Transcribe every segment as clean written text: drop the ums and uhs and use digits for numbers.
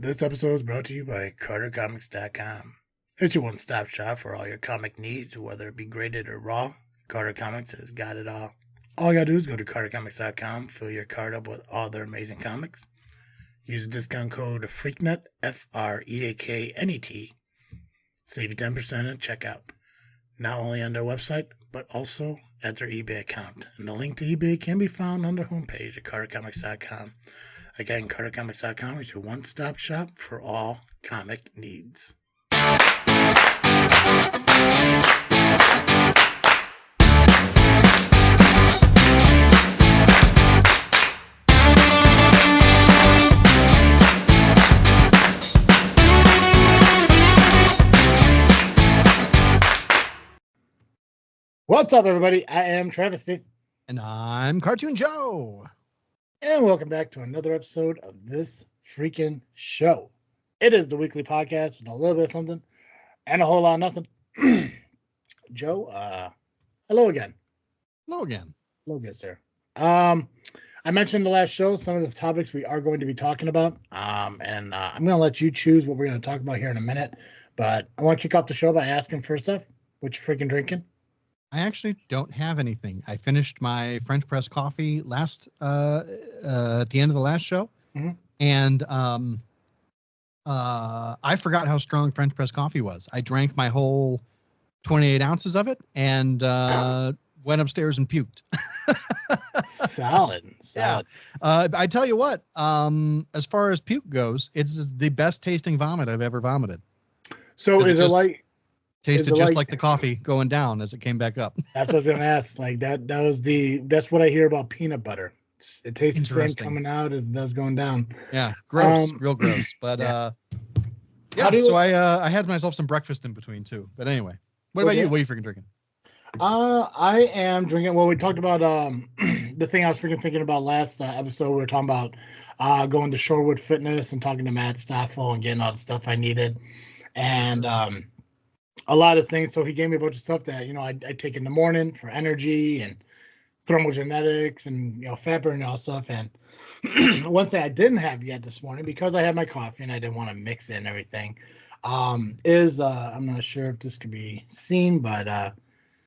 This episode is brought to you by CarterComics.com. It's your one-stop shop for all your comic needs, whether it be graded or raw. Carter Comics has got it all. All you gotta do is go to CarterComics.com, fill your card up with all their amazing comics. Use the discount code FREAKNET, FREAKNET. Save you 10% at checkout. Not only on their website, but also at their eBay account. And the link to eBay can be found on their homepage at CarterComics.com. Again, CarterComics.com is your one-stop shop for all comic needs. What's up, everybody? I am Travesty. And I'm Cartoon Joe. And welcome back to another episode of this freaking show. It is the weekly podcast with a little bit of something and a whole lot of nothing. Joe, hello again. Hello again. Hello, good sir. I mentioned in the last show some of the topics we are going to be talking about. I'm going to let you choose what we're going to talk about here in a minute. But I want to kick off the show by asking first off, what you freaking drinking? I actually don't have anything. I finished my French press coffee at the end of the last show, and I forgot how strong French press coffee was. I drank my whole 28 ounces of it and went upstairs and puked. Solid. Yeah. I tell you what, as far as puke goes, it's just the best tasting vomit I've ever vomited. So is it like? Tasted just like the coffee going down as it came back up. That's what I was gonna ask. Like that's what I hear about peanut butter. It tastes the same coming out as it does going down. Yeah, gross, real gross. But so I had myself some breakfast in between too. But anyway, what about you? What are you freaking drinking? I am drinking. Well, we talked about the thing I was freaking thinking about last episode. We were talking about going to Shorewood Fitness and talking to Matt Stoffel and getting all the stuff I needed, and a lot of things. So he gave me a bunch of stuff that, I take in the morning for energy and thermogenetics and, fat burning and all stuff. And one thing I didn't have yet this morning, because I had my coffee and I didn't want to mix in everything, is I'm not sure if this could be seen, but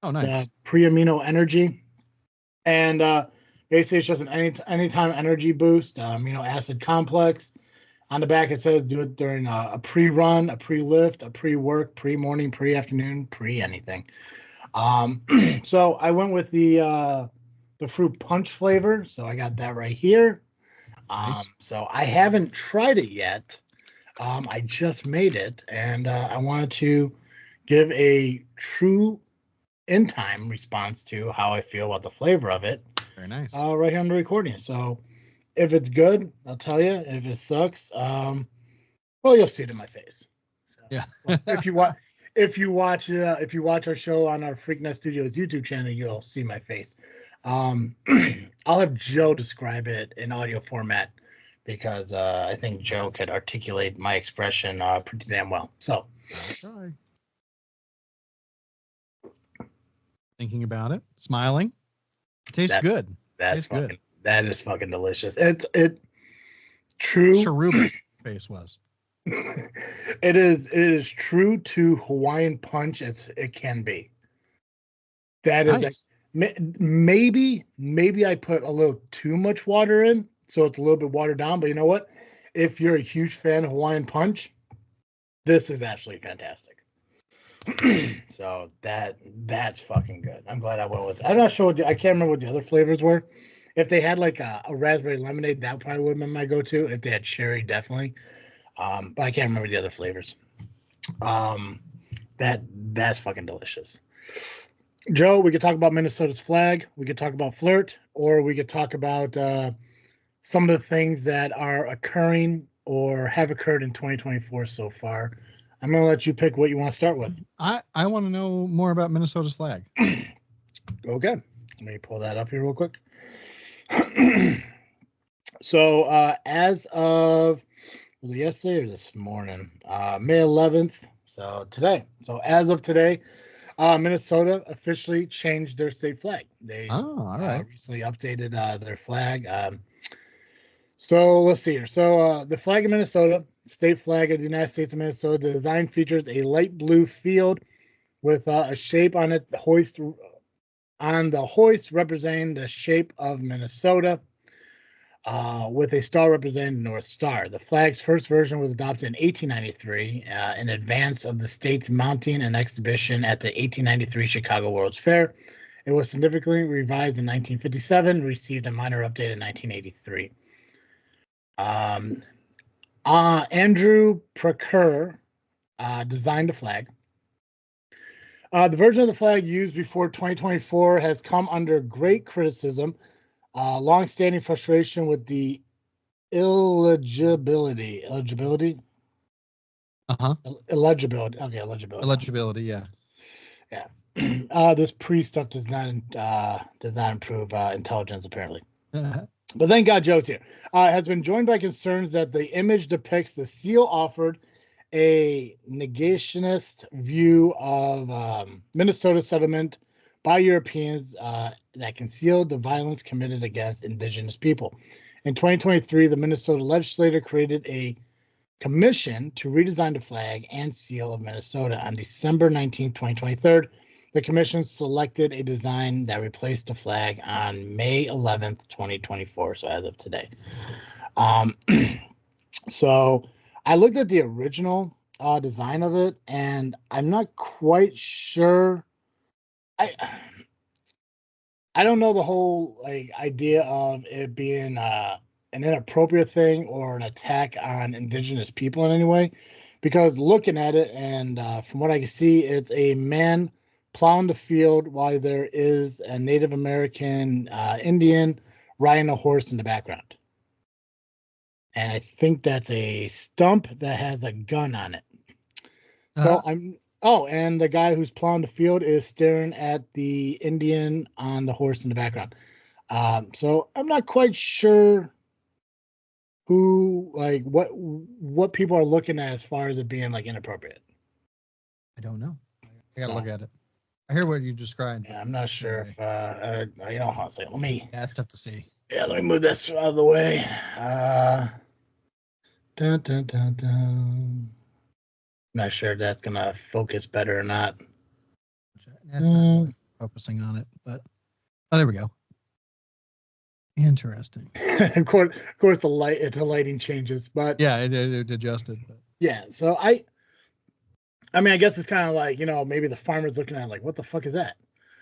nice. The pre-amino energy. And basically it's just an anytime energy boost, amino acid complex. On the back, it says do it during a pre-run, a pre-lift, a pre-work, pre-morning, pre-afternoon, pre-anything. So I went with the fruit punch flavor. So I got that right here. Nice. So I haven't tried it yet. I just made it, and I wanted to give a true in-time response to how I feel about the flavor of it. Very nice. Right here on the recording. So if it's good, I'll tell you. If it sucks, well, you'll see it in my face. So, yeah. if you watch our show on our Freaknet Studios YouTube channel, you'll see my face. I'll have Joe describe it in audio format because I think Joe could articulate my expression pretty damn well. So, try. Thinking about it, smiling. It tastes good. That's fucking good. That is fucking delicious. It true. Cherubic face was. It is true to Hawaiian punch as it can be. That is nice. Maybe I put a little too much water in, so it's a little bit watered down. But you know what? If you're a huge fan of Hawaiian punch, this is actually fantastic. So that's fucking good. I'm glad I went with it. I'm not sure. I can't remember what the other flavors were. If they had like a raspberry lemonade, that probably would have been my go-to. If they had cherry, definitely. But I can't remember the other flavors. That's fucking delicious. Joe, we could talk about Minnesota's flag. We could talk about FLiRT, or we could talk about some of the things that are occurring or have occurred in 2024 so far. I'm going to let you pick what you want to start with. I want to know more about Minnesota's flag. Okay. Let me pull that up here real quick. So as of, was it yesterday or this morning? May 11th. So today. So as of today, Minnesota officially changed their state flag. They all right. Recently updated their flag. So let's see here. So the flag of Minnesota state flag of the United States of Minnesota. The design features a light blue field with a shape on it, the hoist representing the shape of Minnesota, with a star representing the North Star. The flag's first version was adopted in 1893 in advance of the state's mounting an exhibition at the 1893 Chicago World's Fair. It was significantly revised in 1957, received a minor update in 1983. Andrew Procure designed the flag. The version of the flag used before 2024 has come under great criticism, long-standing frustration with the illegibility. Illegibility. Okay, illegibility. Illegibility. Yeah. Yeah. This pre-stuff does not improve intelligence, apparently. But thank God Joe's here. Has been joined by concerns that the image depicts the seal offered a negationist view of Minnesota settlement by Europeans that concealed the violence committed against indigenous people. In 2023, the Minnesota legislature created a commission to redesign the flag and seal of Minnesota. On December 19, 2023, the commission selected a design that replaced the flag on May 11th, 2024, so as of today. So I looked at the original design of it, and I'm not quite sure. I don't know the whole idea of it being an inappropriate thing or an attack on indigenous people in any way, because looking at it and from what I can see, it's a man plowing the field while there is a Native American Indian riding a horse in the background. And I think that's a stump that has a gun on it. So and the guy who's plowing the field is staring at the Indian on the horse in the background. So I'm not quite sure what people are looking at as far as it being inappropriate. I don't know. I gotta look at it. I hear what you described. Yeah, I'm not sure if let me. Yeah, it's tough to see. Yeah, let me move this out of the way. Dun, dun, dun, dun. Not sure if that's gonna focus better or not. That's not really focusing on it, but there we go. Interesting. of course, the lighting changes, but yeah, it adjusted. But. Yeah, so I mean, I guess it's kind of like maybe the farmer's looking at what the fuck is that?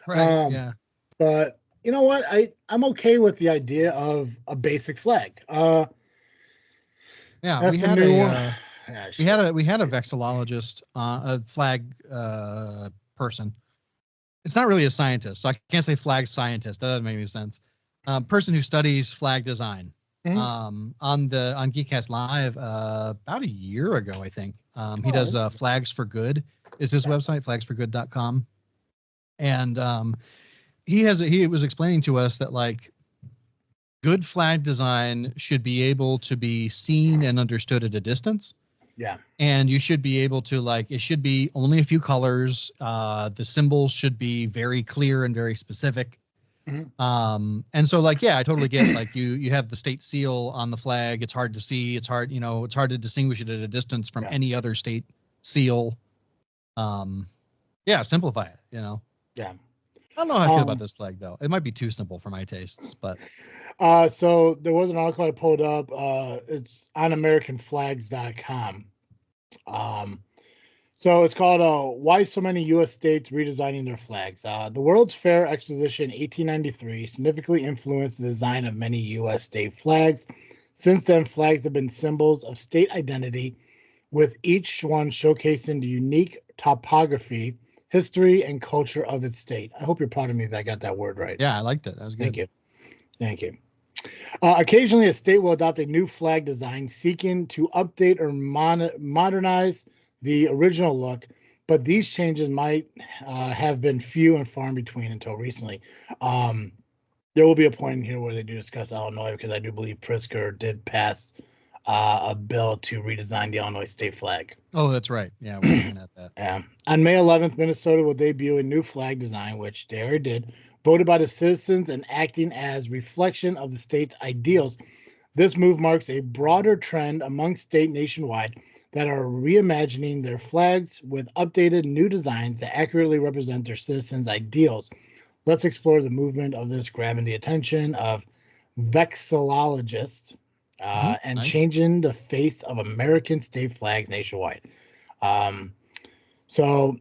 Right. Yeah. But you know what? I'm okay with the idea of a basic flag. Yeah, that's we had new one. We had a vexillologist, a flag person. It's not really a scientist, so I can't say flag scientist. That doesn't make any sense. Person who studies flag design. On Geekcast Live about a year ago, I think. He does Flags for Good is his website, flagsforgood.com. And he was explaining to us that good flag design should be able to be seen and understood at a distance. Yeah. And you should be able to it should be only a few colors. The symbols should be very clear and very specific. Mm-hmm. And so I totally get you have the state seal on the flag. It's hard to see. It's hard, it's hard to distinguish it at a distance from any other state seal. Simplify it, Yeah. I don't know how I feel about this flag though. It might be too simple for my tastes, but. So there was an article I pulled up. It's on AmericanFlags.com. So it's called Why So Many U.S. States Redesigning Their Flags. The World's Fair Exposition 1893 significantly influenced the design of many U.S. state flags. Since then, flags have been symbols of state identity, with each one showcasing the unique topography, history, and culture of its state. I hope you're proud of me that I got that word right. Yeah, I liked it. That was good. Thank you. Occasionally, a state will adopt a new flag design seeking to update or modernize the original look, but these changes might have been few and far in between until recently. There will be a point in here where they do discuss Illinois, because I do believe Pritzker did pass a bill to redesign the Illinois state flag. Oh, that's right. Yeah, we're looking at that. Yeah. On May 11th, Minnesota will debut a new flag design, which they already did, voted by the citizens and acting as reflection of the state's ideals. This move marks a broader trend among states nationwide that are reimagining their flags with updated new designs that accurately represent their citizens' ideals. Let's explore the movement of this grabbing the attention of vexillologists and Nice. changing the face of American state flags nationwide. Um, so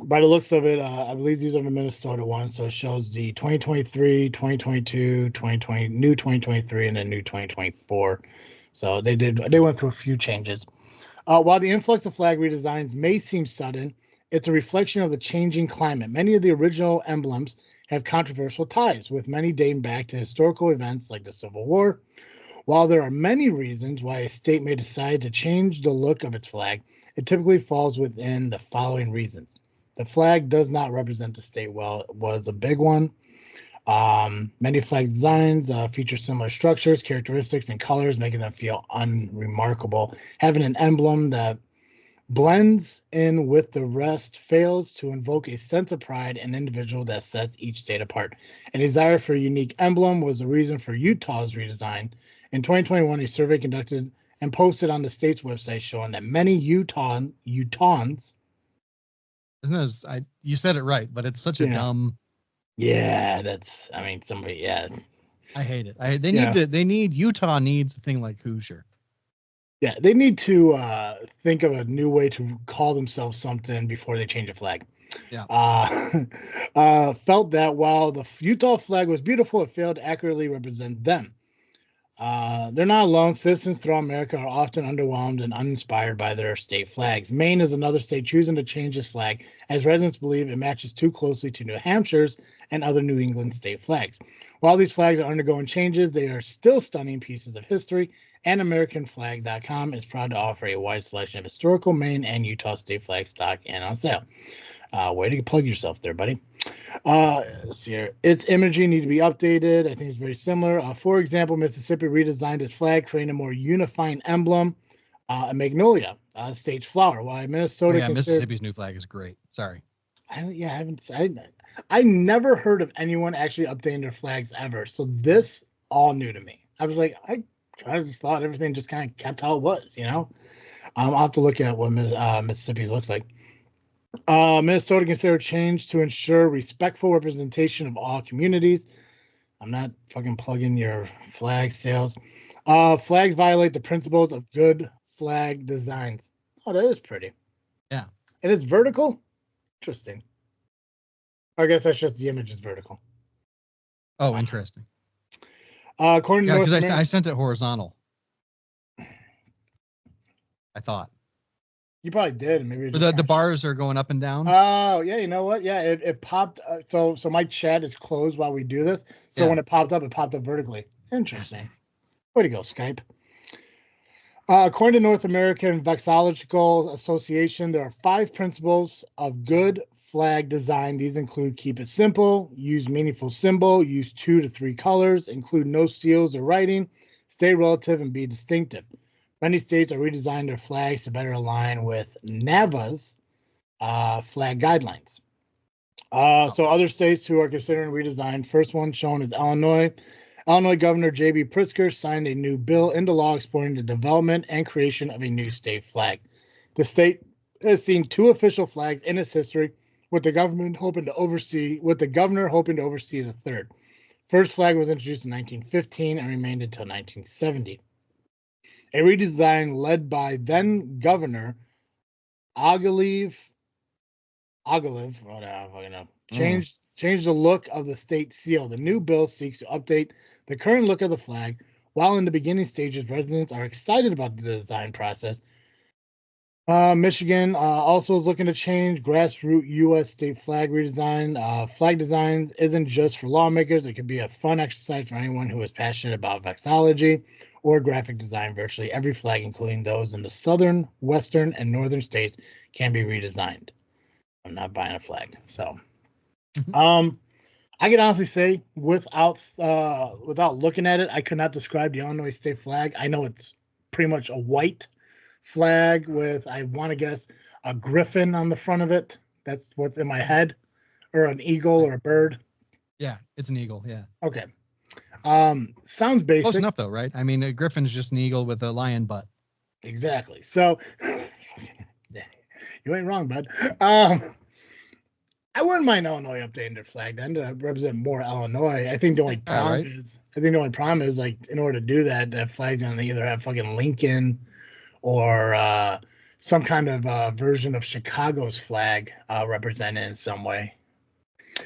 by the looks of it, I believe these are the Minnesota ones. So it shows the 2023, 2022, 2020, new 2023, and then new 2024. So they went through a few changes. While the influx of flag redesigns may seem sudden, it's a reflection of the changing climate. Many of the original emblems have controversial ties, with many dating back to historical events like the Civil War. While there are many reasons why a state may decide to change the look of its flag, it typically falls within the following reasons. The flag does not represent the state well. It was a big one. Many flag designs feature similar structures, characteristics, and colors, making them feel unremarkable. Having an emblem that blends in with the rest fails to invoke a sense of pride and individual that sets each state apart. A desire for a unique emblem was the reason for Utah's redesign. In 2021, a survey conducted and posted on the state's website showing that many Utahns. Isn't this? You said it right, but it's such a dumb. Yeah, that's. I mean, somebody. Yeah, I hate it. Utah needs a thing like Hoosier. Yeah, they need to think of a new way to call themselves something before they change the flag. Yeah. Felt that while the Utah flag was beautiful, it failed to accurately represent them. They're not alone. Citizens throughout America are often underwhelmed and uninspired by their state flags. Maine is another state choosing to change its flag, as residents believe it matches too closely to New Hampshire's and other New England state flags. While these flags are undergoing changes, they are still stunning pieces of history, and AmericanFlag.com is proud to offer a wide selection of historical Maine and Utah state flag stock and on sale. Way to plug yourself there, buddy. Let's see here. Its imagery need to be updated. I think it's very similar. For example, Mississippi redesigned its flag, creating a more unifying emblem, a magnolia, state's flower. While Minnesota Mississippi's new flag is great. Sorry. I never heard of anyone actually updating their flags ever. So this all new to me. I was like, I just thought everything just kind of kept how it was, you know. I'll have to look at what Mississippi's looks like. Minnesota considered change to ensure respectful representation of all communities. I'm not fucking plugging your flag sales. Flags violate the principles of good flag designs. Oh, that is pretty. Yeah. And it's vertical? Interesting. I guess that's just the image is vertical. Oh, interesting. According to because I sent it horizontal. I thought. You probably did. Maybe the bars are going up and down. Oh yeah, you know what? Yeah, it popped. So my chat is closed while we do this. So when it popped up vertically. Interesting. Way to go, Skype. According to North American Vexillological Association, there are 5 principles of good flag design. These include keep it simple, use meaningful symbol, use 2 to 3 colors, include no seals or writing, stay relative, and be distinctive. Many states are redesigning their flags to better align with NAVA's flag guidelines. So other states who are considering redesign, first one shown is Illinois. Illinois Governor J.B. Pritzker signed a new bill into law exploring the development and creation of a new state flag. The state has seen 2 official flags in its history, with the governor hoping to oversee the third. First flag was introduced in 1915 and remained until 1970. A redesign led by then Governor Ogilvie changed the look of the state seal. The new bill seeks to update the current look of the flag. While in the beginning stages, residents are excited about the design process. Michigan also is looking to change grassroots U.S. state flag redesign. Flag designs isn't just for lawmakers. It could be a fun exercise for anyone who is passionate about vexillology or graphic design. Virtually every flag, including those in the southern, western, and northern states, can be redesigned. I'm not buying a flag. So, I can honestly say without looking at it, I could not describe the Illinois state flag. I know it's pretty much a white flag with, I want to guess, a griffin on the front of it. That's what's in my head, or an eagle or a bird. Yeah, it's an eagle. Yeah. Okay. Sounds basic. Close enough though, right? I mean, a griffin's just an eagle with a lion butt. Exactly. So you ain't wrong, bud. I wouldn't mind Illinois updating their flag then to represent more Illinois. I think the only problem is like in order to do that, that flag's gonna either have fucking Lincoln or some kind of version of Chicago's flag represented in some way.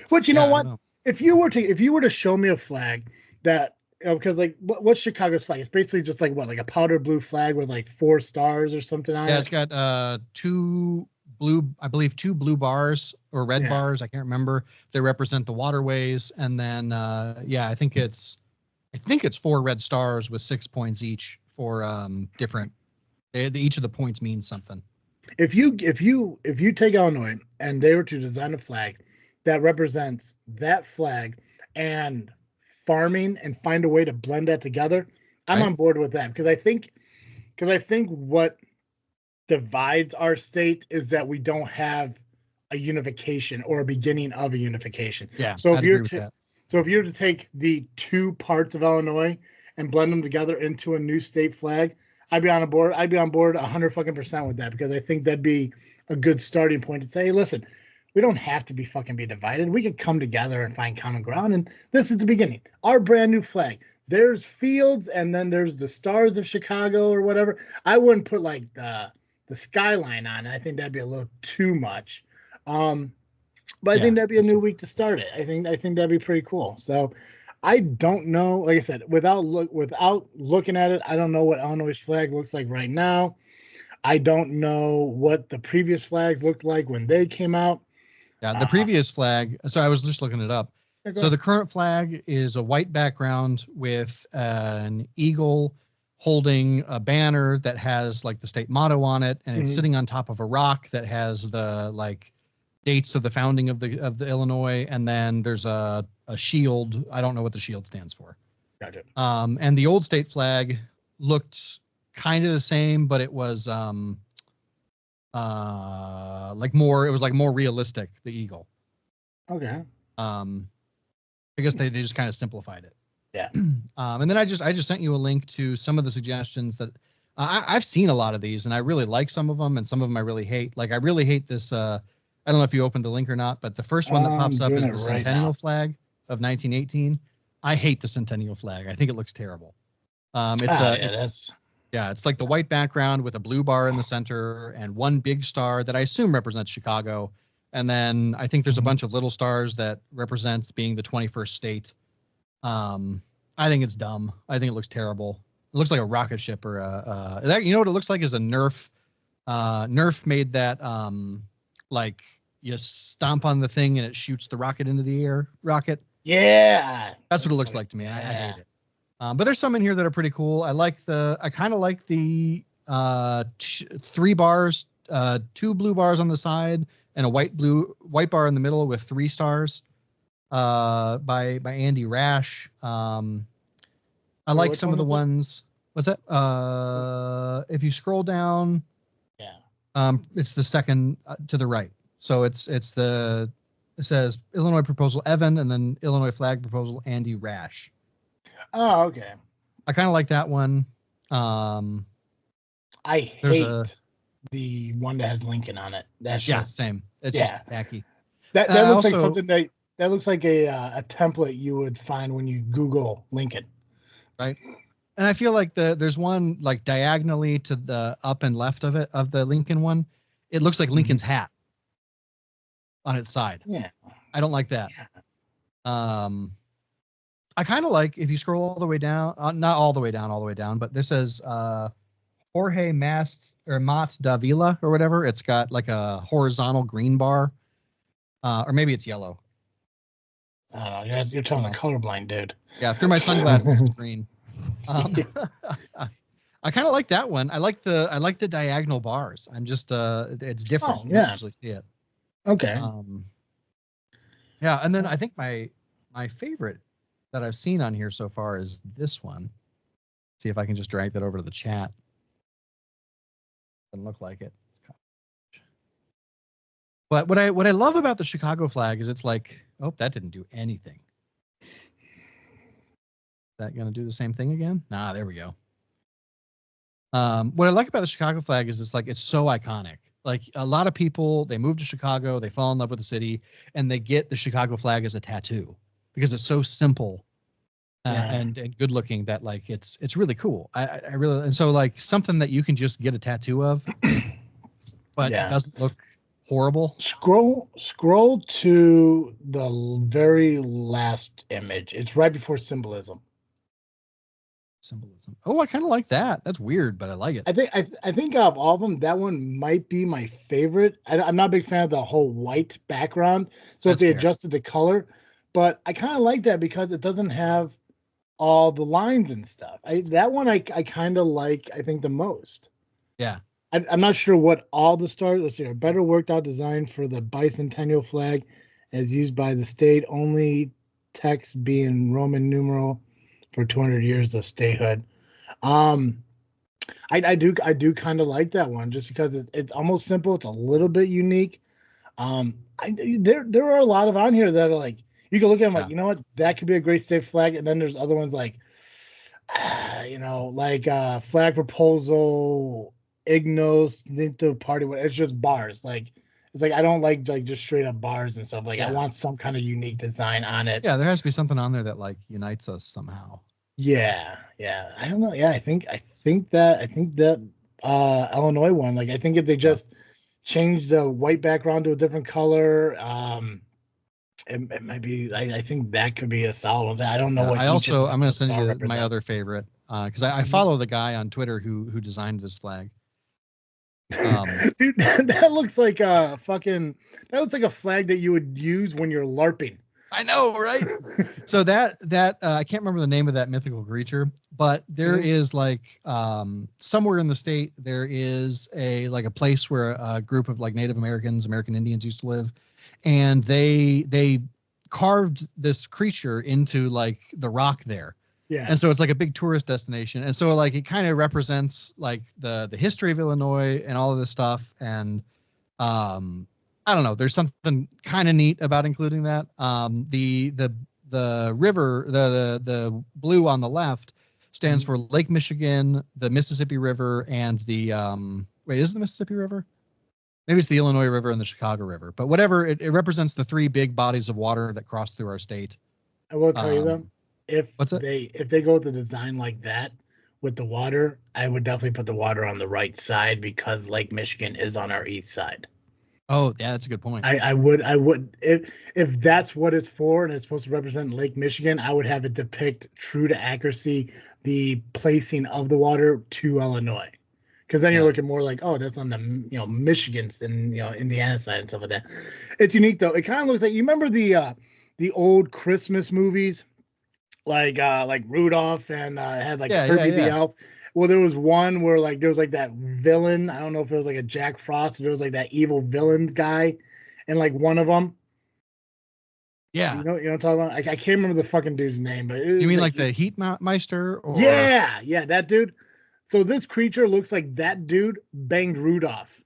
Which you know what? If you were to show me a flag that because like what's Chicago's flag? It's basically just like what, like a powder blue flag with like 4 stars or something on it. Yeah, it's got 2 blue bars or red bars. I can't remember. They represent the waterways, and then I think it's 4 red stars with 6 points each for different. Each of the points means something. If you take Illinois and they were to design a flag that represents that flag and farming and find a way to blend that together, I'm on board with that because I think what divides our state is that we don't have a unification or a beginning of a unification. Yeah. So if you're to take the 2 parts of Illinois and blend them together into a new state flag, I'd be on board 100% with that because I think that'd be a good starting point to say, hey, listen, we don't have to be divided. We can come together and find common ground. And this is the beginning. Our brand new flag. There's fields and then there's the stars of Chicago or whatever. I wouldn't put like the skyline on it. I think that'd be a little too much. But I think that'd be a new week to start it. I think that'd be pretty cool. So I don't know. Like I said, without looking at it, I don't know what Illinois' flag looks like right now. I don't know what the previous flags looked like when they came out. Yeah, the previous flag. So I was just looking it up. So the current flag is a white background with an eagle holding a banner that has like the state motto on it, and it's sitting on top of a rock that has the like dates of the founding of the Illinois, and then there's a shield. I don't know what the shield stands for. Gotcha. And the old state flag looked kind of the same, but it was like more realistic, the eagle. Okay. I guess they just kind of simplified it. Yeah. And then I just sent you a link to some of the suggestions that I've seen a lot of these, and I really like some of them, and some of them I really hate. Like I really hate this. I don't know if you opened the link or not, but the first one that pops up is the Centennial flag of 1918. I hate the Centennial flag. I think it looks terrible. It's like the white background with a blue bar in the center and one big star that I assume represents Chicago. And then I think there's a bunch of little stars that represents being the 21st state. I think it's dumb. I think it looks terrible. It looks like a rocket ship or you know what it looks like is a Nerf. Nerf made that like you stomp on the thing and it shoots the rocket into the air. Rocket. Yeah. That's what it looks like to me. I hate it. But there's some in here that are pretty cool. I kind of like the 3 bars, 2 blue bars on the side and a white bar in the middle with 3 stars by Andy Rash. I like some of the ones. What's that? If you scroll down, it's the second to the right. So it says Illinois proposal Evan and then Illinois flag proposal Andy Rash. Oh, okay. I kind of like that one. I hate the one that has Lincoln on it. That's just same. It's just tacky. That looks like something that looks like a template you would find when you Google Lincoln. Right. And I feel like there's one like diagonally to the up and left of the Lincoln one. It looks like Lincoln's hat on its side. Yeah. I don't like that. I kind of like if you scroll all the way down, not all the way down, but this says Jorge Mast Davila or whatever. It's got like a horizontal green bar, or maybe it's yellow. I don't know. You're telling a colorblind dude. Yeah, through my sunglasses, it's green. I kind of like that one. I like the diagonal bars. I'm just it's different. You don't usually see it. Okay. Yeah, and then I think my favorite that I've seen on here so far is this one. See if I can just drag that over to the chat. Doesn't look like it. But what I love about the Chicago flag is it's like, oh, that didn't do anything. that going to do the same thing again? Nah, there we go. What I like about the Chicago flag is it's so iconic. Like a lot of people, they move to Chicago, they fall in love with the city, and they get the Chicago flag as a tattoo because it's so simple and good looking that like it's really cool. I really, and so like something that you can just get a tattoo of, but it doesn't look horrible. Scroll to the very last image. It's right before symbolism. Oh, I kind of like that. That's weird, but I like it. I think of all of them, that one might be my favorite. I'm not a big fan of the whole white background, so if they adjusted the color, but I kind of like that because it doesn't have all the lines and stuff. That one I kind of like. I think the most. Yeah. I'm not sure what all the stars. Let's see. A better worked out design for the bicentennial flag, as used by the state. Only text being Roman numeral for 200 years of statehood. I do kind of like that one just because it's almost simple. It's a little bit unique. There are a lot of on here that are like you can look at them like, you know what, that could be a great state flag, and then there's other ones like flag proposal, Ignos, Ninto party. It's just bars. Like it's like I don't like just straight up bars and stuff. Like I want some kind of unique design on it. Yeah, there has to be something on there that like unites us somehow. Yeah. I don't know. Yeah, I think that Illinois one. Like I think if they just change the white background to a different color, it might be. I think that could be a solid one. I don't know what. I'm going to send you my other favorite because I follow the guy on Twitter who designed this flag. Dude, that looks like a flag that you would use when you're LARPing. I know, right? So that I can't remember the name of that mythical creature, but there is like somewhere in the state there is a place where a group of like Native American Indians used to live, and they carved this creature into like the rock there. Yeah. And so it's like a big tourist destination. And so like it kind of represents like the history of Illinois and all of this stuff. And I don't know, there's something kind of neat about including that. The river, the blue on the left stands for Lake Michigan, the Mississippi River, and the is it the Mississippi River? Maybe it's the Illinois River and the Chicago River, but whatever, it represents the three big bodies of water that cross through our state. I will tell you though, if they go with the design like that with the water, I would definitely put the water on the right side because Lake Michigan is on our east side. Oh, yeah, that's a good point. I would if that's what it's for and it's supposed to represent Lake Michigan, I would have it depict true to accuracy the placing of the water to Illinois. Because then you're looking more like, oh, that's on the Michigan's and Indiana side and stuff like that. It's unique though. It kind of looks like, you remember the old Christmas movies, like Rudolph and had like Herbie the Elf. Well, there was one where like there was like that villain. I don't know if it was like a Jack Frost. Or there was like that evil villain guy, and like one of them. Yeah, you know what I'm talking about. I can't remember the fucking dude's name, but you mean like the Heatmeister? Or... Yeah, that dude. So this creature looks like that dude banged Rudolph,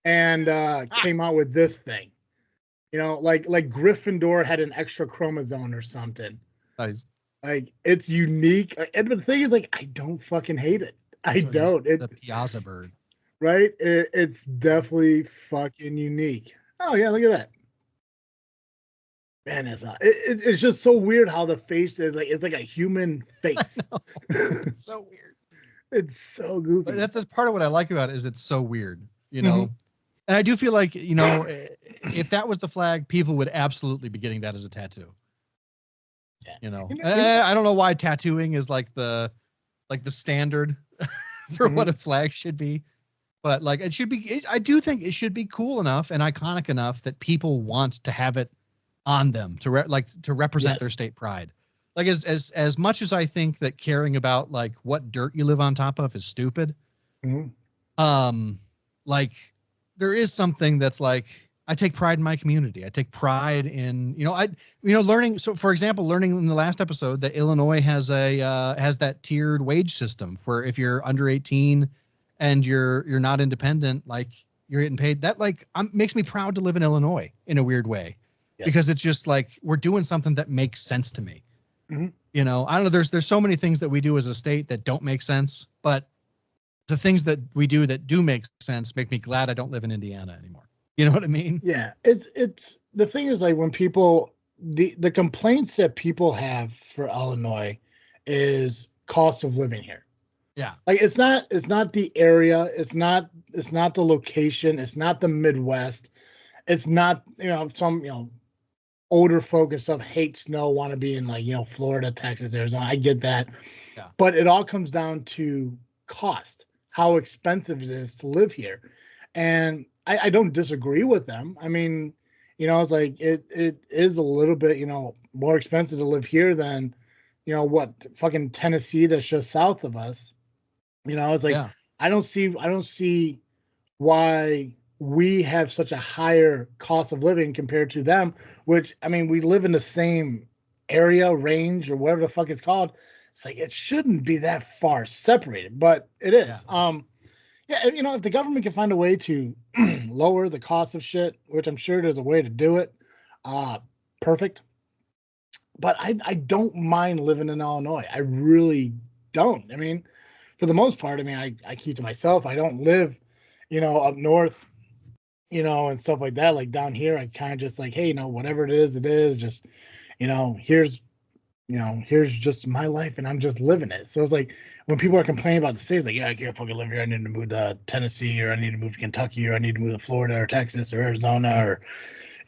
and came out with this thing. Like Gryffindor had an extra chromosome or something. Nice. Like it's unique, and the thing is, like, I don't fucking hate it. I don't. The Piazza bird, right? It's definitely fucking unique. Oh yeah, look at that. Man, it's just so weird how the face is like it's like a human face. It's so weird. It's so goofy. But that's part of what I like about it is it's so weird, And I do feel like if that was the flag, people would absolutely be getting that as a tattoo. I don't know why tattooing is like the standard for what a flag should be, but like it should be. I do think it should be cool enough and iconic enough that people want to have it on them to represent their state pride. Like as much as I think that caring about like what dirt you live on top of is stupid, like there is something that's like. I take pride in my community. I take pride in, learning. So for example, learning in the last episode that Illinois has that tiered wage system where if you're under 18 and you're not independent, like you're getting paid. That like makes me proud to live in Illinois in a weird way because it's just like we're doing something that makes sense to me. You know, I don't know. There's so many things that we do as a state that don't make sense, but the things that we do that do make sense make me glad I don't live in Indiana anymore. You know what I mean? Yeah, it's the thing is like when people the complaints that people have for Illinois is cost of living here. Yeah. Like it's not the area, it's not the location, it's not the Midwest. It's not, some, older folk and stuff hate snow, want to be in like, Florida, Texas, Arizona. I get that. Yeah. But it all comes down to cost, how expensive it is to live here. And I don't disagree with them. I mean, it's like it is a little bit, more expensive to live here than, what fucking Tennessee that's just south of us. It's like Yeah. I don't see why we have such a higher cost of living compared to them, which I mean, we live in the same area, range, or whatever the fuck it's called. It's like it shouldn't be that far separated, but it is. Yeah. Yeah, if the government can find a way to lower the cost of shit, which I'm sure there's a way to do it, uh, perfect. But I don't mind living in Illinois. I really don't. I mean, for the most part, I mean, I keep to myself. I don't live, up north, and stuff like that. Like down here, I kind of just like, hey, whatever it is, just, here's, here's just my life and I'm just living it. So it's like when people are complaining about the states, like, yeah, I can't fucking live here. I need to move to Tennessee, or I need to move to Kentucky, or I need to move to Florida or Texas or Arizona, or,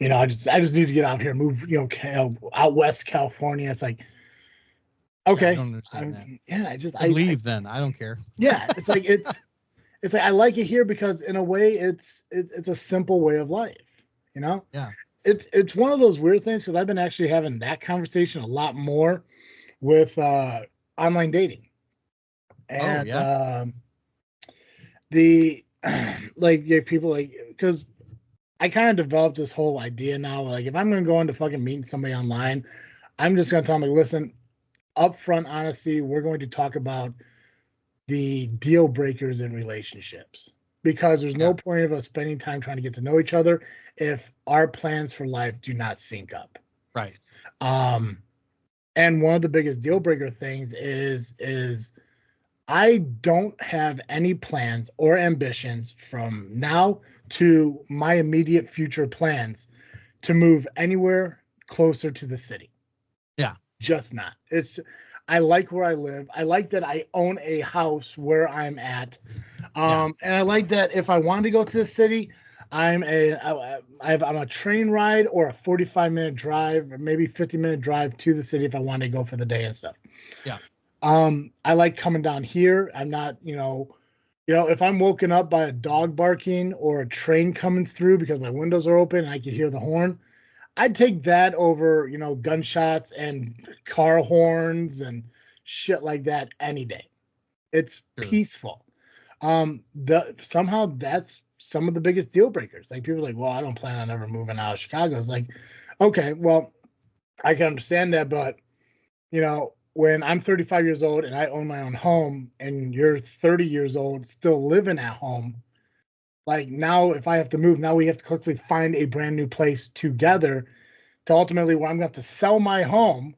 I just need to get out here, move, out west California. It's like, Yeah. I okay. don't understand that. Yeah, And leave then. I don't care. yeah, it's like I like it here because in a way it's a simple way of life, you know? Yeah. It's one of those weird things because I've been actually having that conversation a lot more with online dating. Oh, And yeah. the like, yeah, people like, because I kind of developed this whole idea now, like if I'm gonna go into fucking meeting somebody online, I'm just gonna tell them like, listen, upfront honesty, we're going to talk about the deal breakers in relationships, because there's no Yeah. point of us spending time trying to get to know each other if our plans for life do not sync up. Right. um and one of the biggest deal breaker things is I don't have any plans or ambitions from now to my immediate future plans to move anywhere closer to the city. Yeah. Just not. I like where I live. I like that I own a house where I'm at. Yeah. And I like that if I want to go to the city, I'm a train ride or a 45-minute drive, or maybe 50-minute drive to the city if I want to go for the day and stuff. Yeah. I like coming down here. I'm not, if I'm woken up by a dog barking or a train coming through because my windows are open and I can hear the horn, I'd take that over, gunshots and car horns and shit like that any day. It's Sure. peaceful. The somehow that's some of the biggest deal breakers. Like people are like, well, I don't plan on ever moving out of Chicago. It's like, okay, well, I can understand that, but when I'm 35 years old and I own my own home, and you're 30 years old still living at home, like now if I have to move, now we have to quickly find a brand new place together to ultimately where I'm gonna have to sell my home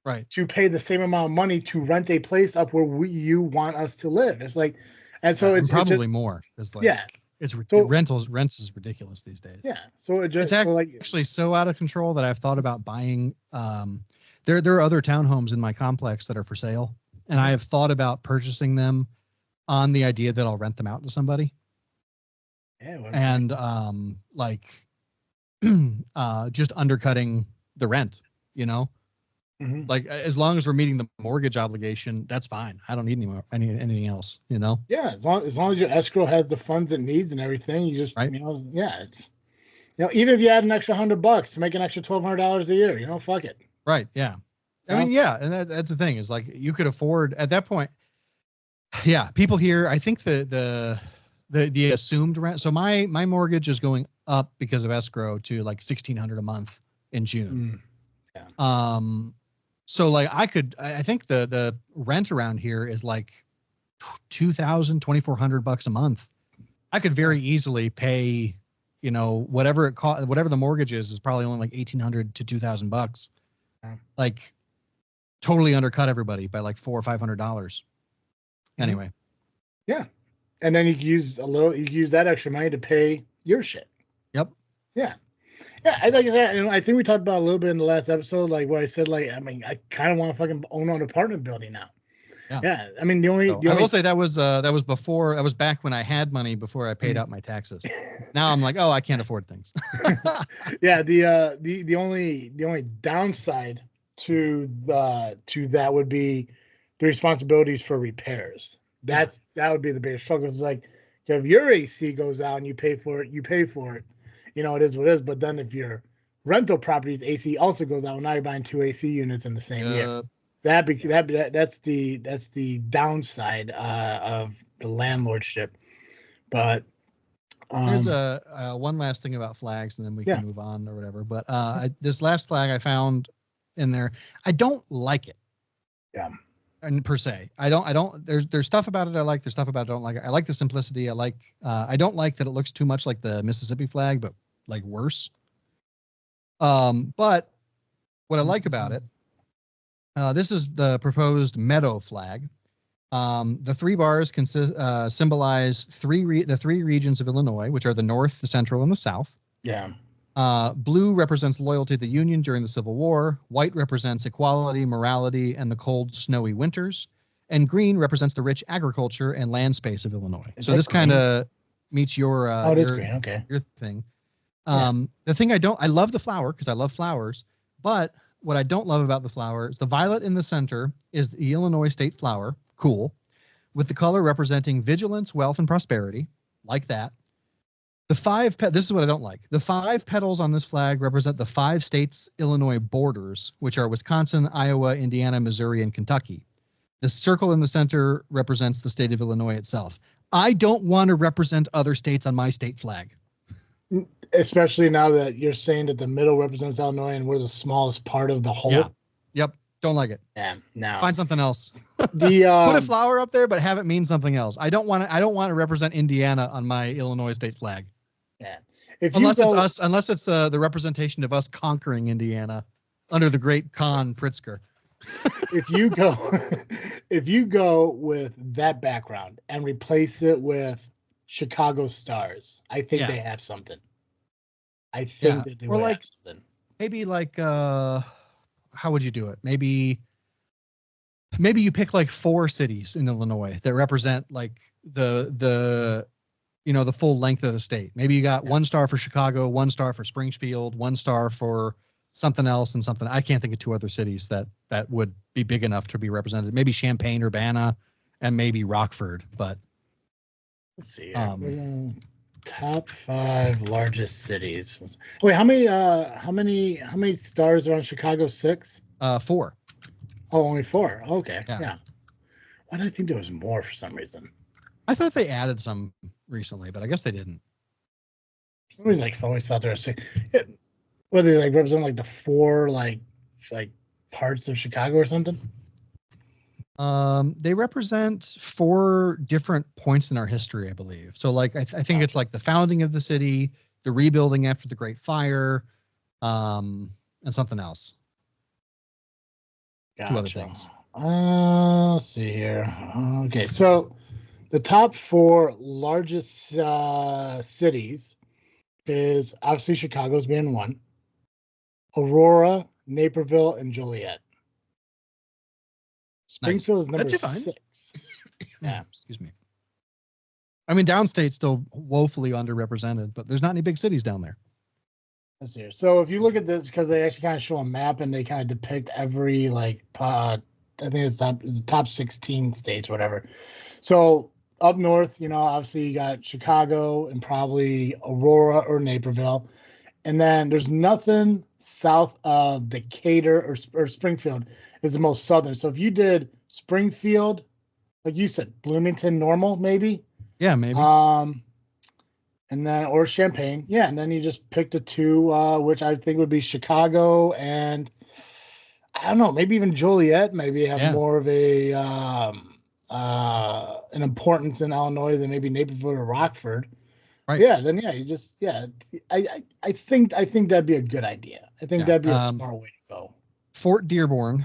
Right. to pay the same amount of money to rent a place up where you want us to live. It's like, and so Yeah. And it just, probably more because like yeah. it's So rents is ridiculous these days. yeah, so it It's just, so like, actually so out of control that I've thought about buying. There are other townhomes in my complex that are for sale, and I have thought about purchasing them on the idea that I'll rent them out to somebody. yeah, And like just undercutting the rent, you know? mhm. Like as long as we're meeting the mortgage obligation, that's fine. I don't need anything else, you know? Yeah, as long as your escrow has the funds it needs and everything, you just, Right? yeah, it's, even if you add an extra $100 to make an extra $1,200 a year, fuck it. Right. Yeah. I mean, No. yeah, and that's the thing is like you could afford at that point. Yeah, people here. I think the assumed rent. So my mortgage is going up because of escrow to like 1,600 a month in June. Mm, yeah. So like I think the rent around here is like 2,000 $2,400 a month. I could very easily pay, whatever it cost, whatever the mortgage is probably only like 1,800 to $2,000. Yeah. Like totally undercut everybody by like $400 or $500. Anyway. Yeah. And then you can use you can use that extra money to pay your shit. Yep. Yeah. Yeah, I like that. And I think we talked about a little bit in the last episode, like where I said, like, I mean, I kind of want to fucking own an apartment building now. Yeah. I mean, I will say that was before. That was back when I had money before I paid out my taxes. Now I'm like, oh, I can't afford things. Yeah. The only downside to that would be the responsibilities for repairs. That would be the biggest struggle. It's like if your AC goes out and you pay for it, you pay for it. You know, it is what it is. But then if your rental property's AC also goes out, well, now you're buying 2 AC units in the same year. That's the downside of the landlordship. But there's one last thing about flags, and then we can move on or whatever. But this last flag I found in there, I don't like it. Yeah. And per se, I don't. There's stuff about it I like. There's stuff about it I don't like. I like the simplicity. I don't like that it looks too much like the Mississippi flag, but like worse. But what I like about it, this is the proposed meadow flag. The 3 bars symbolize the 3 regions of Illinois, which are the North, the Central, and the South. Yeah. Blue represents loyalty to the Union during the Civil War. White represents equality, morality, and the cold, snowy winters. And green represents the rich agriculture and land space of Illinois. So this kind of meets your your thing. The thing I love the flower because I love flowers, but what I don't love about the flower is the violet in the center is the Illinois state flower. Cool. With the color representing vigilance, wealth, and prosperity. Like that. This is what I don't like. The 5 petals on this flag represent the 5 states' Illinois borders, which are Wisconsin, Iowa, Indiana, Missouri, and Kentucky. The circle in the center represents the state of Illinois itself. I don't want to represent other states on my state flag. Especially now that you're saying that the middle represents Illinois and we're the smallest part of the whole. Yeah. Yep. Don't like it. Yeah. No. Find something else. Put a flower up there, but have it mean something else. I don't want to represent Indiana on my Illinois state flag. Yeah. Unless it's the representation of us conquering Indiana under the great Khan Pritzker. if you go with that background and replace it with Chicago Stars, I think they have something. I think that they would have something. Maybe like how would you do it? Maybe you pick like 4 cities in Illinois that represent like the full length of the state. Maybe you got 1 star for Chicago, 1 star for Springfield, 1 star for something else and something. I can't think of 2 other cities that would be big enough to be represented. Maybe Champaign, Urbana, and maybe Rockford. But let's see. Top 5 largest cities. Wait, how many stars are on Chicago? 6? 4. Oh, only 4. Okay. Yeah. Why did I think there was more for some reason? I thought they added some recently, but I guess they didn't. For some reason, I always thought there were 6. What they like represent like the 4 like parts of Chicago or something? They represent 4 different points in our history, I believe. So like I think it's like the founding of the city, the rebuilding after the Great Fire, and something else. Gotcha. 2 other things. Let's see here. Okay, so the top 4 largest cities is obviously Chicago's being 1, Aurora, Naperville, and Joliet. Springfield is number 6. Yeah, excuse me. I mean, downstate's still woefully underrepresented, but there's not any big cities down there. Let's see here. So if you look at this, because they actually kind of show a map and they kind of depict every I think it's the top 16 states, whatever. So up north, obviously you got Chicago and probably Aurora or Naperville. And then there's nothing south of Decatur or Springfield is the most southern. So if you did Springfield, like you said, Bloomington, Normal, maybe. Yeah, maybe. And then or Champaign, yeah. And then you just pick the 2, which I think would be Chicago and I don't know, maybe even Joliet. Maybe have more of an importance in Illinois than maybe Naperville or Rockford. Right. Yeah, then I think that'd be a good idea. I think that'd be a smart way to go. Fort Dearborn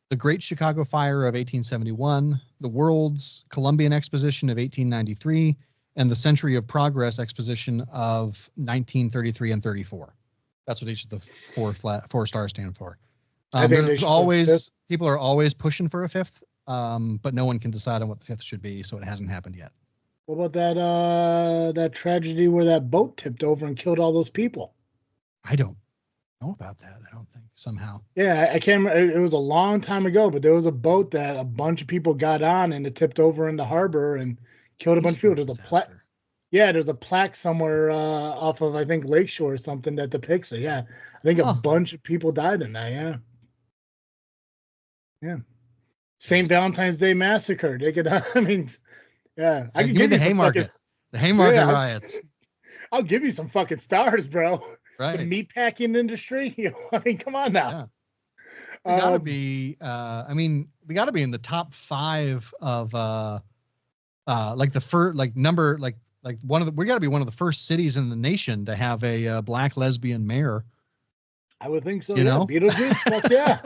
the Great Chicago Fire of 1871, the World's Columbian Exposition of 1893, and the Century of Progress Exposition of 1933 and 34. That's what each of the four stars stand for. I think there's always people are always pushing for a fifth, but no one can decide on what the fifth should be, so it hasn't happened yet. What about that tragedy where that boat tipped over and killed all those people? I don't know about that. I don't think somehow. Yeah, I can't remember. It was a long time ago, but there was a boat that a bunch of people got on and it tipped over in the harbor and killed a bunch of people. There's a plaque. Yeah, there's a plaque somewhere off of, I think, Lakeshore or something that depicts it. Yeah, I think a bunch of people died in that. Yeah. Yeah. St. Valentine's Day Massacre. They could, I mean, yeah. I could give you the Haymarket. The Haymarket riots. I'll give you some fucking stars, bro. Right. The meatpacking industry. You know, I mean, come on now. Yeah. We gotta be. I mean, we gotta be in the top 5 of like the first, like number, like one of the. We gotta be one of the first cities in the nation to have a black lesbian mayor. I would think so. You know? Beetlejuice. Fuck yeah.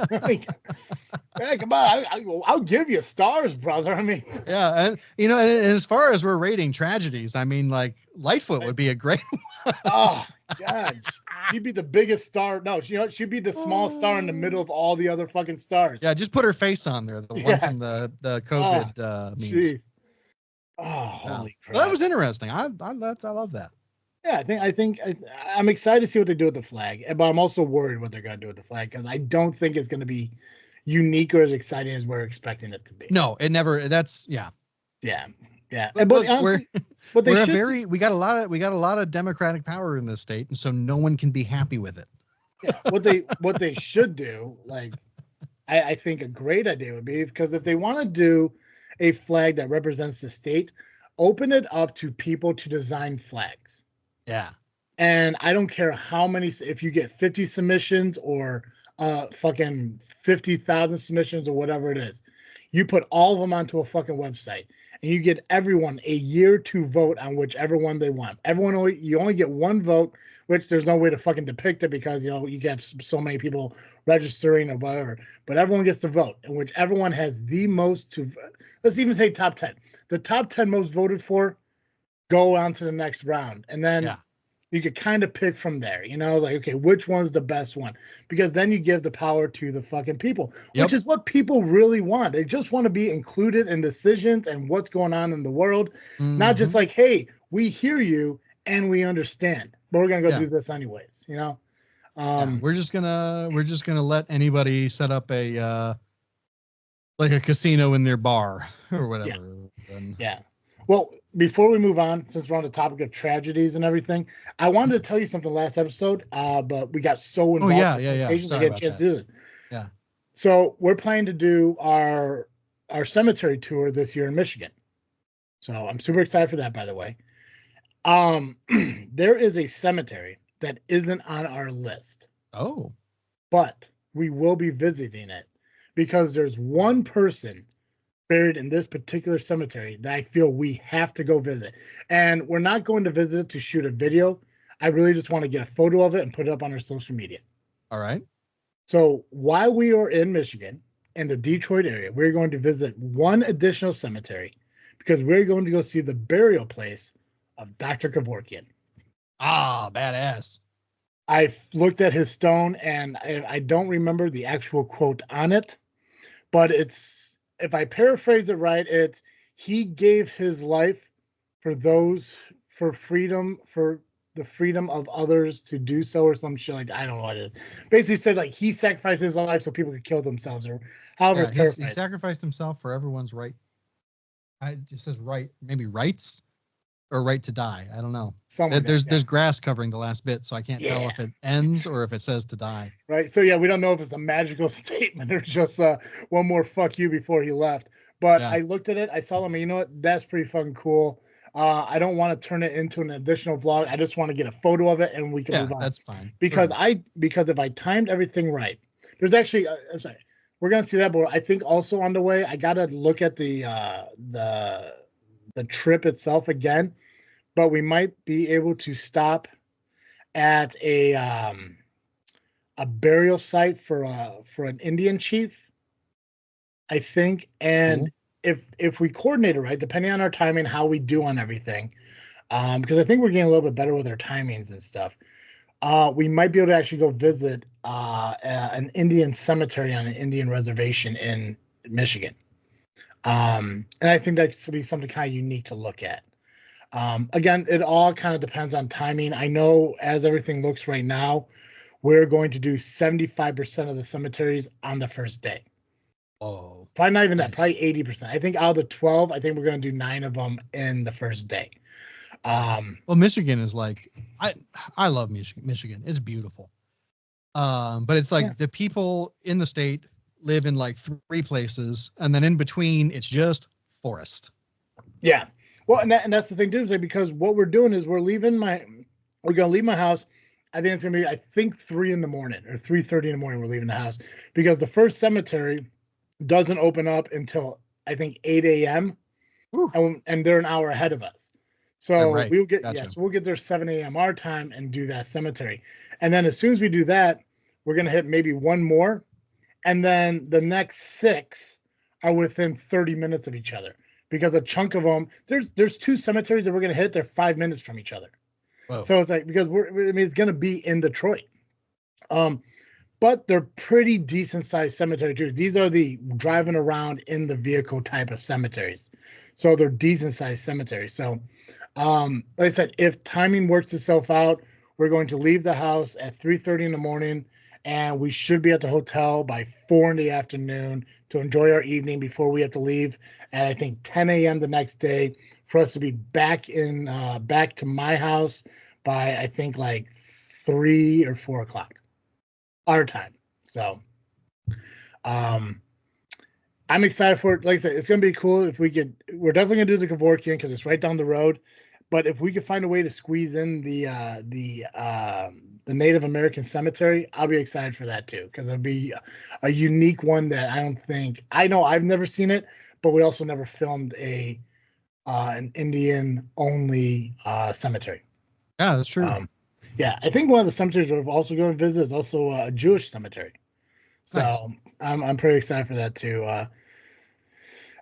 Hey, come on. I'll give you stars, brother. I mean, yeah. And, you know, and as far as we're rating tragedies, I mean, like Lightfoot would be a great one. Oh, God. She'd be the biggest star. No, she'd be the small star in the middle of all the other fucking stars. Yeah. Just put her face on there. The one from the COVID memes. Geez. Oh, holy crap. Well, that was interesting. I love that. Yeah, I'm excited to see what they do with the flag, but I'm also worried what they're going to do with the flag because I don't think it's going to be unique or as exciting as we're expecting it to be. No, it never. That's yeah. But honestly, we got a lot of democratic power in this state, and so no one can be happy with it. Yeah, what they should do, like I think a great idea would be, because if they want to do a flag that represents the state, open it up to people to design flags. Yeah. And I don't care how many, if you get 50 submissions or fucking 50,000 submissions or whatever it is, you put all of them onto a fucking website and you get everyone a year to vote on whichever one they want. You only get one vote, which there's no way to fucking depict it because, you know, you get so many people registering or whatever, but everyone gets to vote, and whichever one has the most let's even say top 10, the top 10 most voted for go on to the next round. And then you could kind of pick from there, you know, like, okay, which one's the best one? Because then you give the power to the fucking people, which is what people really want. They just want to be included in decisions and what's going on in the world. Not just like, hey, we hear you and we understand, but we're going to go do this anyways, you know? We're just gonna let anybody set up a like a casino in their bar or whatever. Yeah. Well, before we move on, since we're on the topic of tragedies and everything, I wanted to tell you something last episode, but we got so involved in conversations, I didn't get a chance to do it. Yeah. So we're planning to do our cemetery tour this year in Michigan. So I'm super excited for that, by the way. There is a cemetery that isn't on our list. Oh. But we will be visiting it because there's one person buried in this particular cemetery that I feel we have to go visit. And we're not going to visit it to shoot a video. I really just want to get a photo of it and put it up on our social media. All right. So while we are in Michigan, in the Detroit area, we're going to visit one additional cemetery because we're going to go see the burial place of Dr. Kevorkian. Ah, badass. I looked at his stone and I don't remember the actual quote on it, but it's, if I paraphrase it right, it's he gave his life for freedom, for the freedom of others to do so, or some shit like that. I don't know what it is. Basically said like he sacrificed his life so people could kill themselves, or however it's paraphrased. He sacrificed himself for everyone's right. It just says right, maybe rights or right to die. I don't know. There's grass covering the last bit, so I can't tell if it ends or if it says to die. Right. So yeah, we don't know if it's a magical statement or just one more fuck you before he left. But I looked at it, I saw him, and you know what? That's pretty fucking cool. I don't want to turn it into an additional vlog. I just want to get a photo of it and we can move on. That's fine. Because if I timed everything right, there's actually I'm sorry, we're gonna see that, but I think also on the way I gotta look at the trip itself again. But we might be able to stop at a burial site for an Indian chief I think. And Cool. if we coordinate it right, depending on our timing, how we do on everything, because I think we're getting a little bit better with our timings and stuff. We might be able to actually go visit an Indian cemetery on an Indian reservation in Michigan. And I think that should be something kind of unique to look at. Again, it all kind of depends on timing. I know as everything looks right now, we're going to do 75% of the cemeteries on the first day. Oh, Probably not even nice. that, probably 80%. I think out of the 12, I think we're going to do 9 of them in the first day. Well, Michigan is like, I love Michigan. Michigan is beautiful. But it's like the people in the state live in like 3 places, and then in between it's just forest. Yeah. Well, and that's the thing too, is like, because what we're doing is we're gonna leave my house. I think it's gonna be, I think, 3 in the morning or 3:30 in the morning. We're leaving the house because the first cemetery doesn't open up until I think 8 a.m. And they're an hour ahead of us. So Right. we'll get Gotcha. yes, we'll get there 7 a.m. our time and do that cemetery. And then as soon as we do that, we're gonna hit maybe one more, and then the next 6 are within 30 minutes of each other because a chunk of them, there's 2 cemeteries that we're going to hit, they're 5 minutes from each other. Whoa. So it's like, because it's going to be in Detroit. But they're pretty decent sized cemetery too. These are the driving around in the vehicle type of cemeteries, so they're decent sized cemeteries. So like I said, if timing works itself out, we're going to leave the house at 3:30 in the morning, and we should be at the hotel by 4 in the afternoon to enjoy our evening before we have to leave at, I think, 10 a.m. the next day for us to be back to my house by, I think, like 3 or 4 o'clock our time. So I'm excited for it. Like I said, it's gonna be cool if we could. We're definitely gonna do the Kevorkian because it's right down the road. But if we could find a way to squeeze in the Native American cemetery, I'll be excited for that too, because it'll be a unique one that I don't think I know. I've never seen it, but we also never filmed an Indian only cemetery. Yeah, that's true. Yeah, I think one of the cemeteries we're also going to visit is also a Jewish cemetery. So Nice. I'm pretty excited for that too.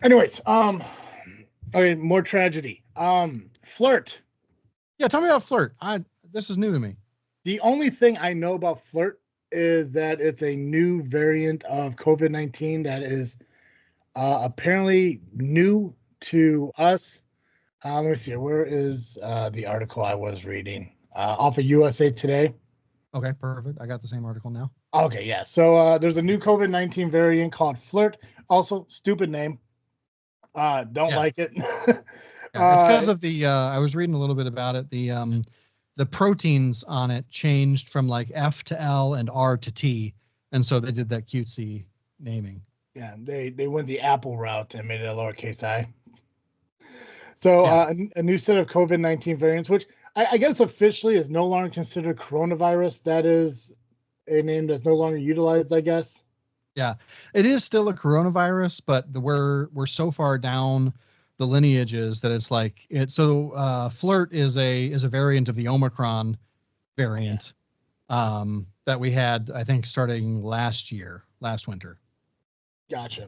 Anyways, okay, more tragedy. FLiRT. Yeah, tell me about FLiRT. This is new to me. The only thing I know about FLiRT is that it's a new variant of COVID-19 that is apparently new to us. Let me see. Where is the article I was reading? Off of USA Today. Okay, perfect. I got the same article now. Okay, yeah. So there's a new COVID-19 variant called FLiRT. Also, stupid name. Don't like it. Yeah, it's because of the I was reading a little bit about it. The proteins on it changed from like F to L and R to T, and so they did that cutesy naming. Yeah, they went the Apple route and made it a lowercase I. So a new set of COVID-19 variants, which I guess officially is no longer considered coronavirus. That is a name that's no longer utilized, I guess. Yeah, it is still a coronavirus, but we're so far down the lineages that it's like it. So FLiRT is a variant of the Omicron variant that we had, I think, starting last winter. Gotcha.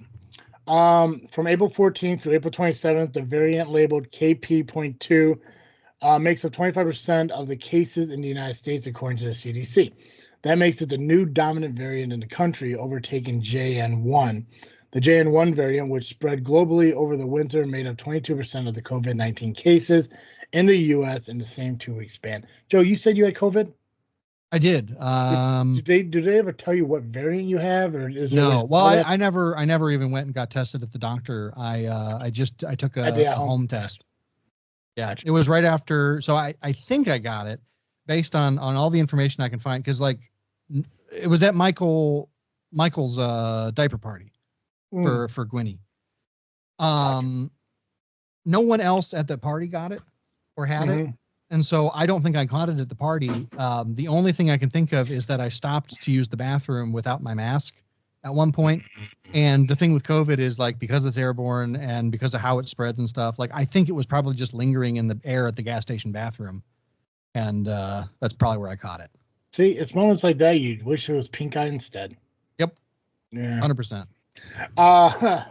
From April 14th through April 27th, the variant labeled KP.2 makes up 25% of the cases in the United States, according to the CDC. That makes it the new dominant variant in the country, overtaking JN1. The JN1 variant, which spread globally over the winter, made up 22% of the COVID-19 cases in the U.S. in the same 2-week span. Joe, you said you had COVID? I did. Did they ever tell you what variant you have, or is there a way No. to Well, tell that? I never even went and got tested at the doctor. I took a home test. Yeah, Gotcha. it was right after. So I think I got it based on all the information I can find, because like it was at Michael's diaper party for Gwynny. Gotcha. No one else at the party got it or had it. And so I don't think I caught it at the party. The only thing I can think of is that I stopped to use the bathroom without my mask at one point. And the thing with COVID is, like, because it's airborne and because of how it spreads and stuff, like, I think it was probably just lingering in the air at the gas station bathroom. And that's probably where I caught it. See, it's moments like that you wish it was pink eye instead. Yep. Yeah. 100%.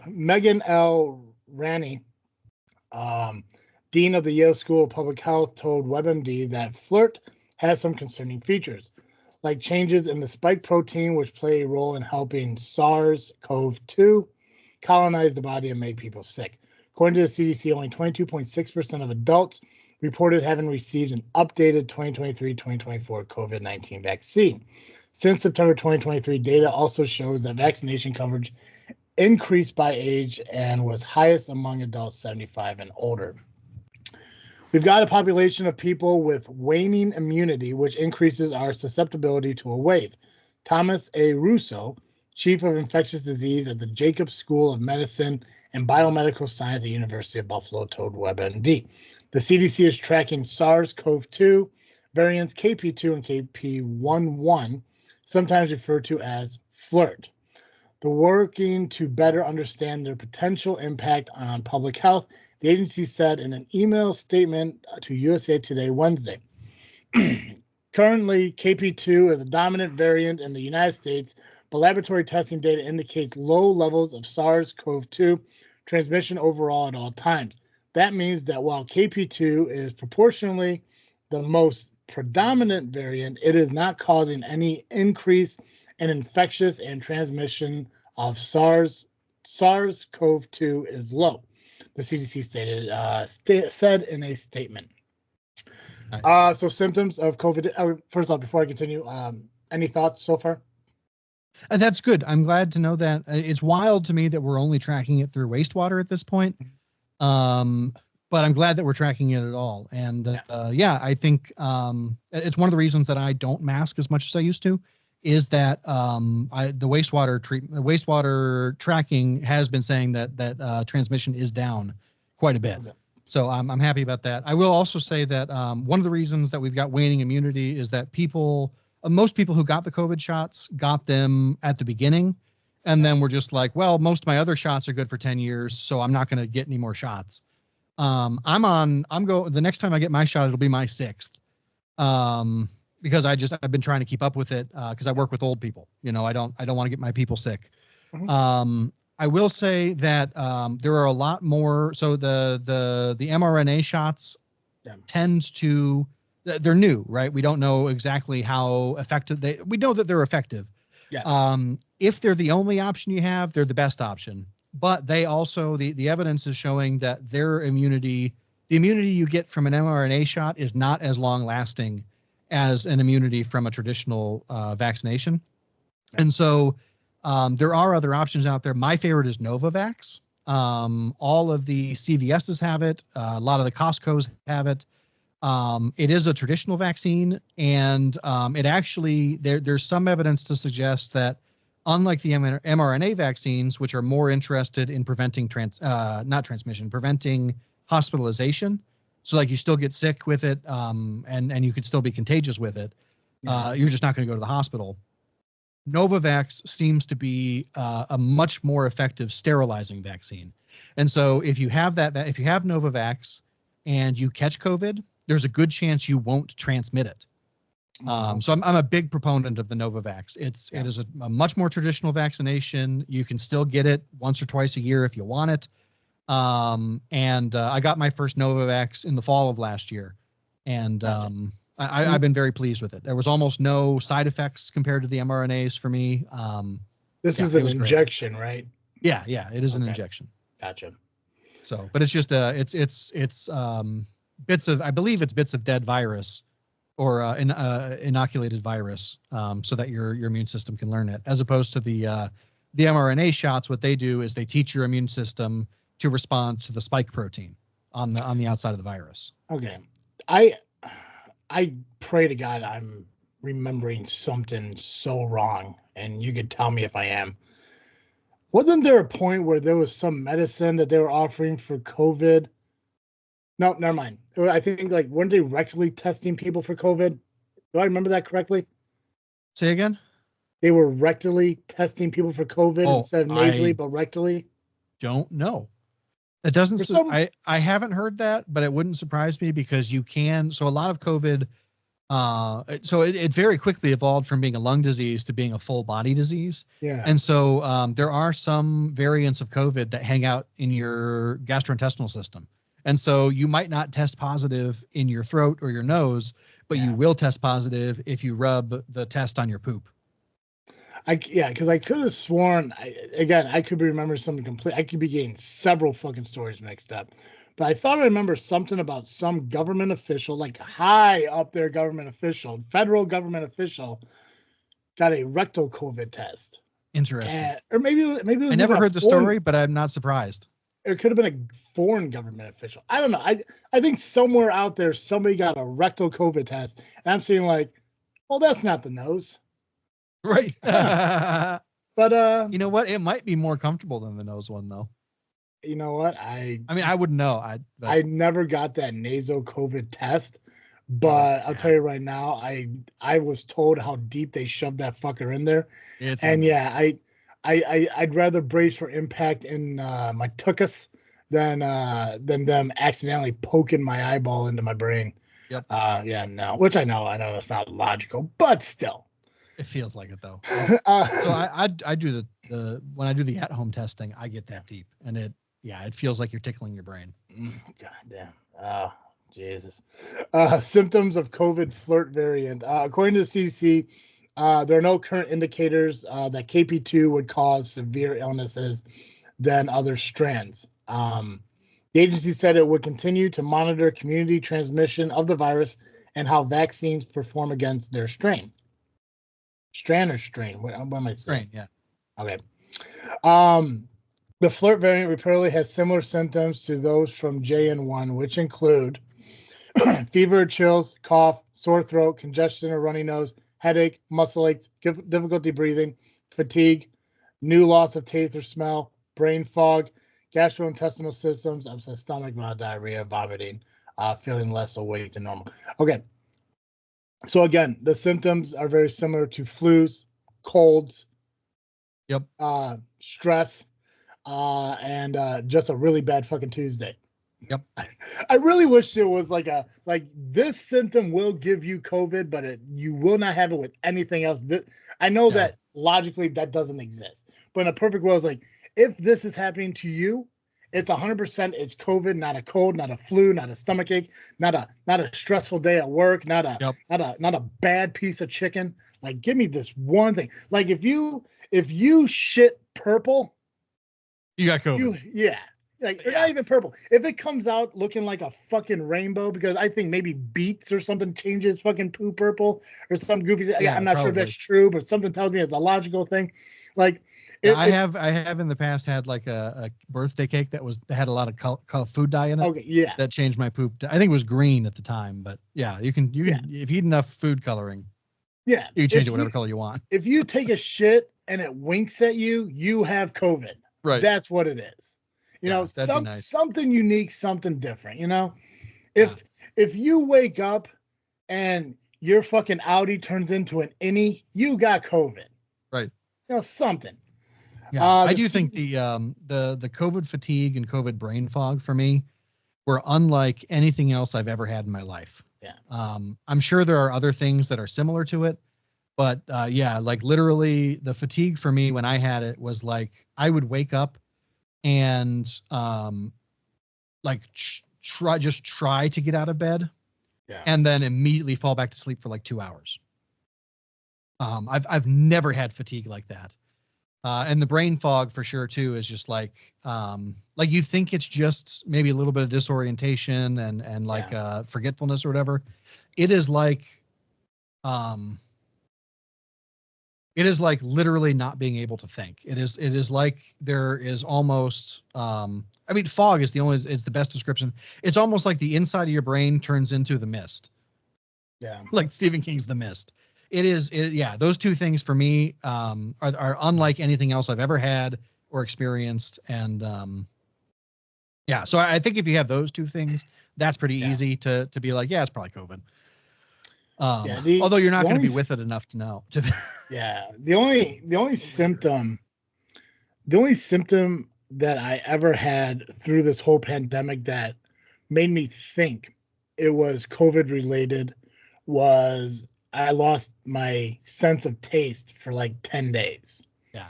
Megan L. Ranney, um, dean of the Yale School of Public Health, told WebMD that FLiRT has some concerning features, like changes in the spike protein, which play a role in helping SARS-CoV-2 colonize the body and make people sick. According to the CDC, only 22.6% of adults reported having received an updated 2023-2024 COVID-19 vaccine. Since September 2023, data also shows that vaccination coverage increased by age and was highest among adults 75 and older. We've got a population of people with waning immunity, which increases our susceptibility to a wave. Thomas A. Russo, chief of infectious disease at the Jacobs School of Medicine and Biomedical Science at the University of Buffalo, told WebMD. The CDC is tracking SARS-CoV-2 variants KP2 and KP11, sometimes referred to as FLiRT. They're working to better understand their potential impact on public health, the agency said in an email statement to USA Today Wednesday. Currently, KP2 is a dominant variant in the United States, but laboratory testing data indicates low levels of SARS-CoV-2 transmission overall at all times. That means that while KP2 is proportionally the most predominant variant, it is not causing any increase in infectious and transmission of SARS-CoV-2 is low, the CDC said in a statement. Nice. So symptoms of COVID. First off, before I continue, any thoughts so far? That's good. I'm glad to know that. It's wild to me that we're only tracking it through wastewater at this point. But I'm glad that we're tracking it at all. And yeah, I think it's one of the reasons that I don't mask as much as I used to, is that the wastewater tracking has been saying that transmission is down quite a bit. Okay. So I'm happy about that. I will also say that one of the reasons that we've got waning immunity is that most people who got the COVID shots got them at the beginning, and then we're just like, well, most of my other shots are good for 10 years, so I'm not going to get any more shots. The next time I get my shot, it'll be my 6th. Because I've been trying to keep up with it, because I work with old people. You know, I don't want to get my people sick. Mm-hmm. I will say that there are a lot more. So the mRNA shots they're new, right? We don't know exactly how effective we know that they're effective. Yeah. If they're the only option you have, they're the best option. But they also, the evidence is showing that the immunity you get from an mRNA shot is not as long lasting as an immunity from a traditional vaccination. And so there are other options out there. My favorite is Novavax. All of the CVSs have it. A lot of the Costco's have it. It is a traditional vaccine, and it actually, there's some evidence to suggest that unlike the mRNA vaccines, which are more interested in preventing preventing hospitalization. So like you still get sick with it, and you could still be contagious with it. You're just not going to go to the hospital. Novavax seems to be a much more effective sterilizing vaccine. And so if you have Novavax and you catch COVID, there's a good chance you won't transmit it. So I'm a big proponent of the Novavax. It is a much more traditional vaccination. You can still get it once or twice a year if you want it. I got my first Novavax in the fall of last year, and I've been very pleased with it. There was almost no side effects compared to the mRNAs for me. This is an injection, right? Yeah, it is an injection. Gotcha. So, but it's just bits of, I believe it's bits of dead virus or inoculated virus, so that your immune system can learn it, as opposed to the mRNA shots. What they do is they teach your immune system to respond to the spike protein on the outside of the virus. Okay. I pray to God I'm remembering something so wrong, and you could tell me if I am. Wasn't there a point where there was some medicine that they were offering for COVID? No, never mind. I think weren't they rectally testing people for COVID? Do I remember that correctly? Say again? They were rectally testing people for COVID instead of nasally, but rectally? Don't know. It doesn't. I haven't heard that, but it wouldn't surprise me because you can. So a lot of COVID So it very quickly evolved from being a lung disease to being a full body disease. Yeah. And so there are some variants of COVID that hang out in your gastrointestinal system. And so you might not test positive in your throat or your nose, but you will test positive if you rub the test on your poop. Because I could have sworn, I could be remembering something complete. I could be getting several fucking stories mixed up. But I thought I remember something about some government official, like high up there government official, federal government official, got a rectal COVID test. Interesting. Or maybe it was I never heard the story, but I'm not surprised. It could have been a foreign government official. I don't know. I think somewhere out there somebody got a rectal COVID test, and I'm seeing like, well, that's not the nose, right? But you know what? It might be more comfortable than the nose one, though. You know what? I mean, I wouldn't know. I never got that nasal COVID test, but I'll tell you right now, I was told how deep they shoved that fucker in there, and yeah, I'd rather brace for impact in my tuchus than them accidentally poking my eyeball into my brain. Yep. Yeah, no. Which I know that's not logical, but still. It feels like it though. So I do the when I do the at-home testing, I get that deep, and it feels like you're tickling your brain. God damn. Oh, Jesus. Symptoms of COVID FLiRT variant. According to the CDC, there are no current indicators that KP2 would cause severe illnesses than other strands. The agency said it would continue to monitor community transmission of the virus and how vaccines perform against their strain. Strand or strain? What am I saying? Strain, yeah. Okay. The FLiRT variant reportedly has similar symptoms to those from JN1, which include fever, chills, cough, sore throat, congestion or runny nose, headache, muscle aches, difficulty breathing, fatigue, new loss of taste or smell, brain fog, gastrointestinal symptoms, upset stomach, diarrhea, vomiting, feeling less awake than normal. Okay. So again, the symptoms are very similar to flus, colds, stress, and just a really bad fucking Tuesday. Yep. I really wish it was like this symptom will give you COVID, but you will not have it with anything else. I know that logically that doesn't exist, but in a perfect world, it's like if this is happening to you, it's 100% it's COVID, not a cold, not a flu, not a stomachache, not a stressful day at work, not a bad piece of chicken. Like, give me this one thing. Like if you shit purple, you got COVID. Or not even purple. If it comes out looking like a fucking rainbow, because I think maybe Beats or something changes fucking poo purple or some goofy. I'm not sure if that's true, but something tells me it's a logical thing. Like, I have in the past had like a birthday cake that had a lot of food dye in it. Okay, yeah, that changed my poop. I think it was green at the time, but you can if you eat enough food coloring, you can change it whatever color you want. If you take a shit and it winks at you, you have COVID. Right. That's what it is. Something unique, something different. If you wake up and your fucking Audi turns into an innie, you got COVID. Right. Something. Yeah, I do think the COVID fatigue and COVID brain fog for me were unlike anything else I've ever had in my life. Yeah. I'm sure there are other things that are similar to it, but like literally the fatigue for me when I had it was like I would wake up and like try to get out of bed, and then immediately fall back to sleep for like 2 hours. I've never had fatigue like that. And the brain fog for sure too is just like you think it's just maybe a little bit of disorientation and like forgetfulness or whatever. It is like literally not being able to think. It is like there is almost I mean, fog is the best description. It's almost like the inside of your brain turns into the mist. Yeah. Like Stephen King's The Mist. Those two things for me are unlike anything else I've ever had or experienced. And so I think if you have those two things, that's pretty easy to be like, it's probably COVID. Although you're not going to be with it enough to know. The only symptom that I ever had through this whole pandemic that made me think it was COVID related was I lost my sense of taste for like 10 days. Yeah.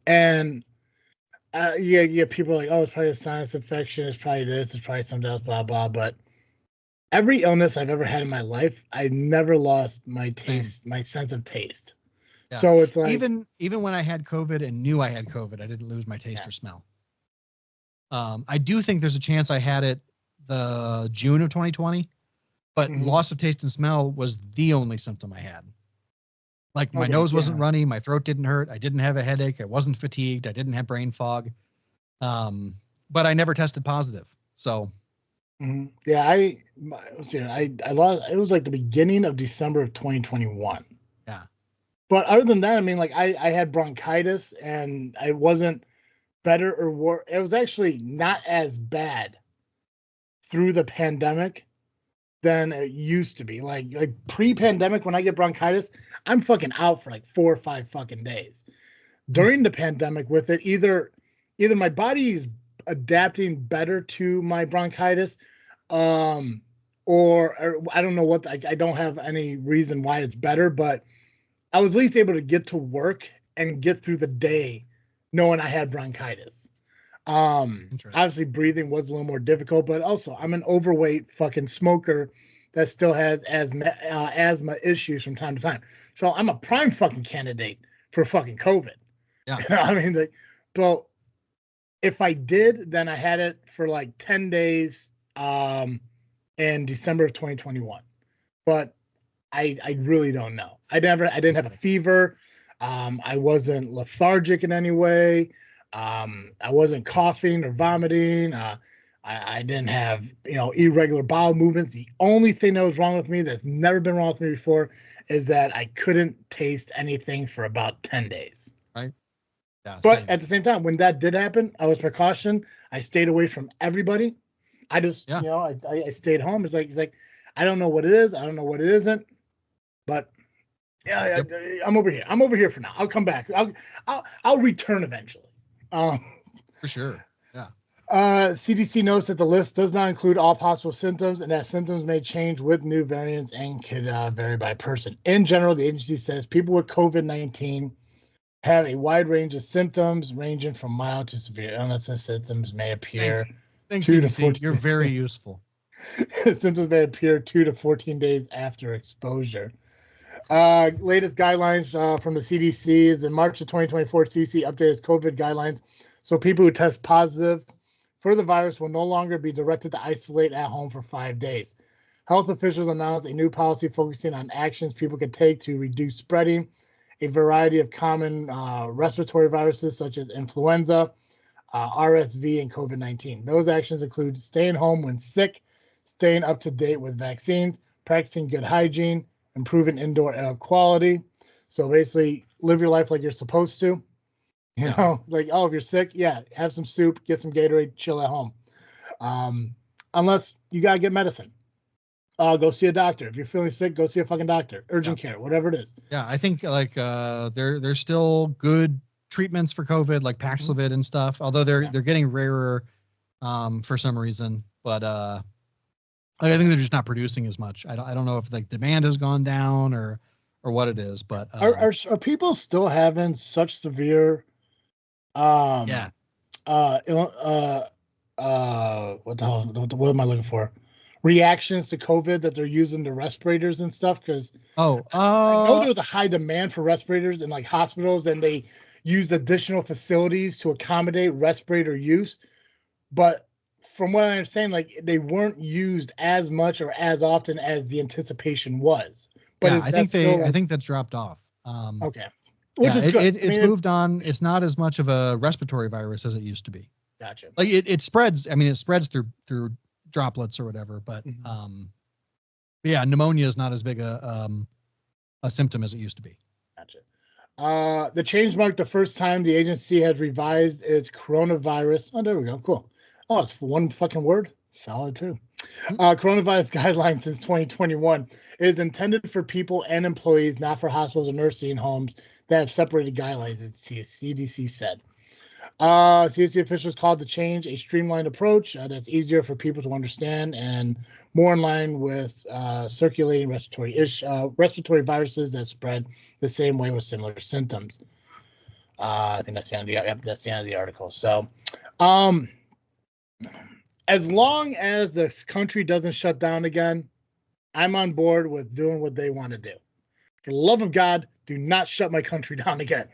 And yeah, people are like, oh, it's probably a sinus infection, it's probably this, it's probably something else, blah blah. But every illness I've ever had in my life, I never lost my taste, my sense of taste. Yeah. So it's like even when I had COVID and knew I had COVID, I didn't lose my taste or smell. I do think there's a chance I had it the June of 2020, but loss of taste and smell was the only symptom I had. Like my nose wasn't runny, my throat didn't hurt, I didn't have a headache, I wasn't fatigued, I didn't have brain fog. But I never tested positive. So yeah, I lost. It was like the beginning of December of 2021. Yeah. But other than that, I mean, like I had bronchitis and I wasn't better or worse. It was actually not as bad through the pandemic than it used to be. Like pre-pandemic, when I get bronchitis, I'm fucking out for like 4 or 5 fucking days. During the pandemic, with it, either my body is adapting better to my bronchitis, or I don't know what. I don't have any reason why it's better, but I was at least able to get to work and get through the day knowing I had bronchitis. Obviously breathing was a little more difficult, but also I'm an overweight fucking smoker that still has asthma issues from time to time. So I'm a prime fucking candidate for fucking COVID. Yeah. You know what I mean? Like, but if I did, then I had it for like 10 days in December of 2021. But I really don't know. I didn't have a fever. I wasn't lethargic in any way. I wasn't coughing or vomiting. I didn't have, irregular bowel movements. The only thing that was wrong with me that's never been wrong with me before is that I couldn't taste anything for about 10 days. Right. Yeah. But Same. at the same time, when that did happen, I was precaution. I stayed away from everybody. I just, I stayed home. It's like, I don't know what it is. I don't know what it isn't. But yeah, I'm over here. I'm over here for now. I'll come back. I'll return eventually. For sure. Yeah. CDC notes that the list does not include all possible symptoms and that symptoms may change with new variants and could vary by person. In general, the agency says people with COVID-19 have a wide range of symptoms ranging from mild to severe illnesses. Symptoms may appear. Thanks, CDC. You're very useful. Symptoms may appear 2 to 14 days after exposure. Latest guidelines from the CDC is in March of 2024. CDC updated COVID guidelines, so people who test positive for the virus will no longer be directed to isolate at home for 5 days. Health officials announced a new policy focusing on actions people can take to reduce spreading a variety of common respiratory viruses such as influenza, RSV, and COVID-19. Those actions include staying home when sick, staying up to date with vaccines, practicing good hygiene, improving indoor air quality. So basically, live your life like you're supposed to. You know, like, if you're sick, have some soup, get some Gatorade, chill at home. Unless you gotta get medicine. Go see a doctor. If you're feeling sick, go see a fucking doctor. Urgent care, whatever it is. Yeah, I think like there's still good treatments for COVID, like Paxlovid and stuff. Although they're getting rarer for some reason, but I think they're just not producing as much. I don't know if like demand has gone down or what it is, but are people still having such severe what the hell, what am I looking for? Reactions to COVID that they're using the respirators and stuff? Because I know there was a high demand for respirators in like hospitals, and they used additional facilities to accommodate respirator use. But from what I understand, like they weren't used as much or as often as the anticipation was. But I think that's dropped off. Okay, which is good. It's moved on. It's not as much of a respiratory virus as it used to be. Gotcha. Like it spreads. I mean, it spreads through droplets or whatever. But pneumonia is not as big a symptom as it used to be. Gotcha. The change marked the first time the agency has revised its coronavirus. Oh, there we go. Cool. Oh, it's one fucking word. Solid too. Coronavirus guidelines since 2021 is intended for people and employees, not for hospitals or nursing homes that have separated guidelines, the CDC said. CDC officials called the change a streamlined approach that's easier for people to understand and more in line with circulating respiratory viruses that spread the same way with similar symptoms. I think that's the end of the article. So, as long as this country doesn't shut down again, I'm on board with doing what they want to do. For the love of God, do not shut my country down again.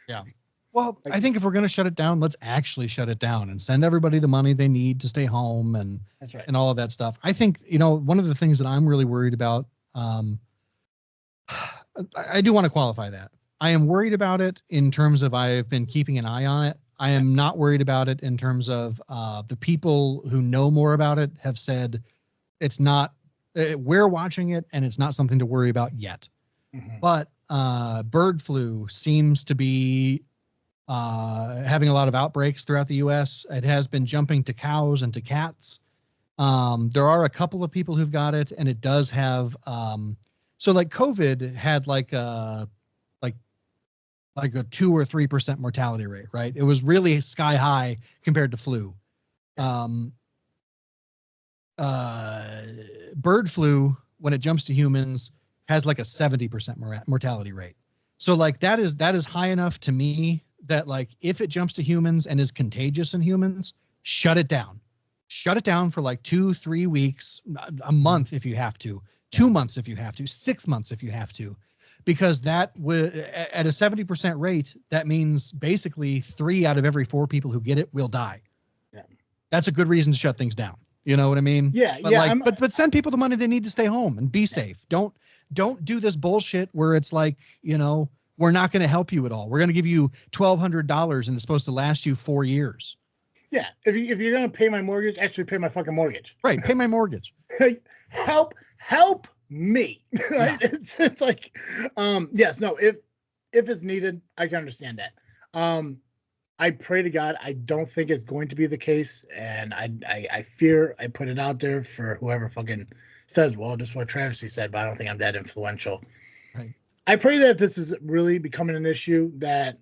Yeah. Well, I think if we're going to shut it down, let's actually shut it down and send everybody the money they need to stay home and that's right. and all of that stuff. I think, one of the things that I'm really worried about, I do want to qualify that. I am worried about it in terms of I've been keeping an eye on it. I am not worried about it in terms of the people who know more about it have said it's not, we're watching it and it's not something to worry about yet. Mm-hmm. But bird flu seems to be having a lot of outbreaks throughout the U.S. It has been jumping to cows and to cats. There are a couple of people who've got it, and it does have. So like COVID had like a 2 or 3% mortality rate, right? It was really sky high compared to flu. Bird flu, when it jumps to humans, has like a 70% mortality rate. So like that is high enough to me that like if it jumps to humans and is contagious in humans, shut it down. Shut it down for like 2-3 weeks, a month if you have to, 2 months if you have to, 6 months if you have to, because that at a 70% rate, that means basically 3 out of every 4 people who get it will die. Yeah. That's a good reason to shut things down. You know what I mean? Yeah. But yeah. But send people the money they need to stay home and be safe. Don't do this bullshit where it's like, we're not going to help you at all. We're going to give you $1,200 and it's supposed to last you 4 years. Yeah. If you're going to pay my mortgage, actually pay my fucking mortgage. Right. Pay my mortgage. help me. Right. Yeah. It's like, yes, no, if it's needed, I can understand that. I pray to God, I don't think it's going to be the case. And I fear I put it out there for whoever fucking says, well, this is what Travis said, but I don't think I'm that influential. Right. I pray that this is really becoming an issue that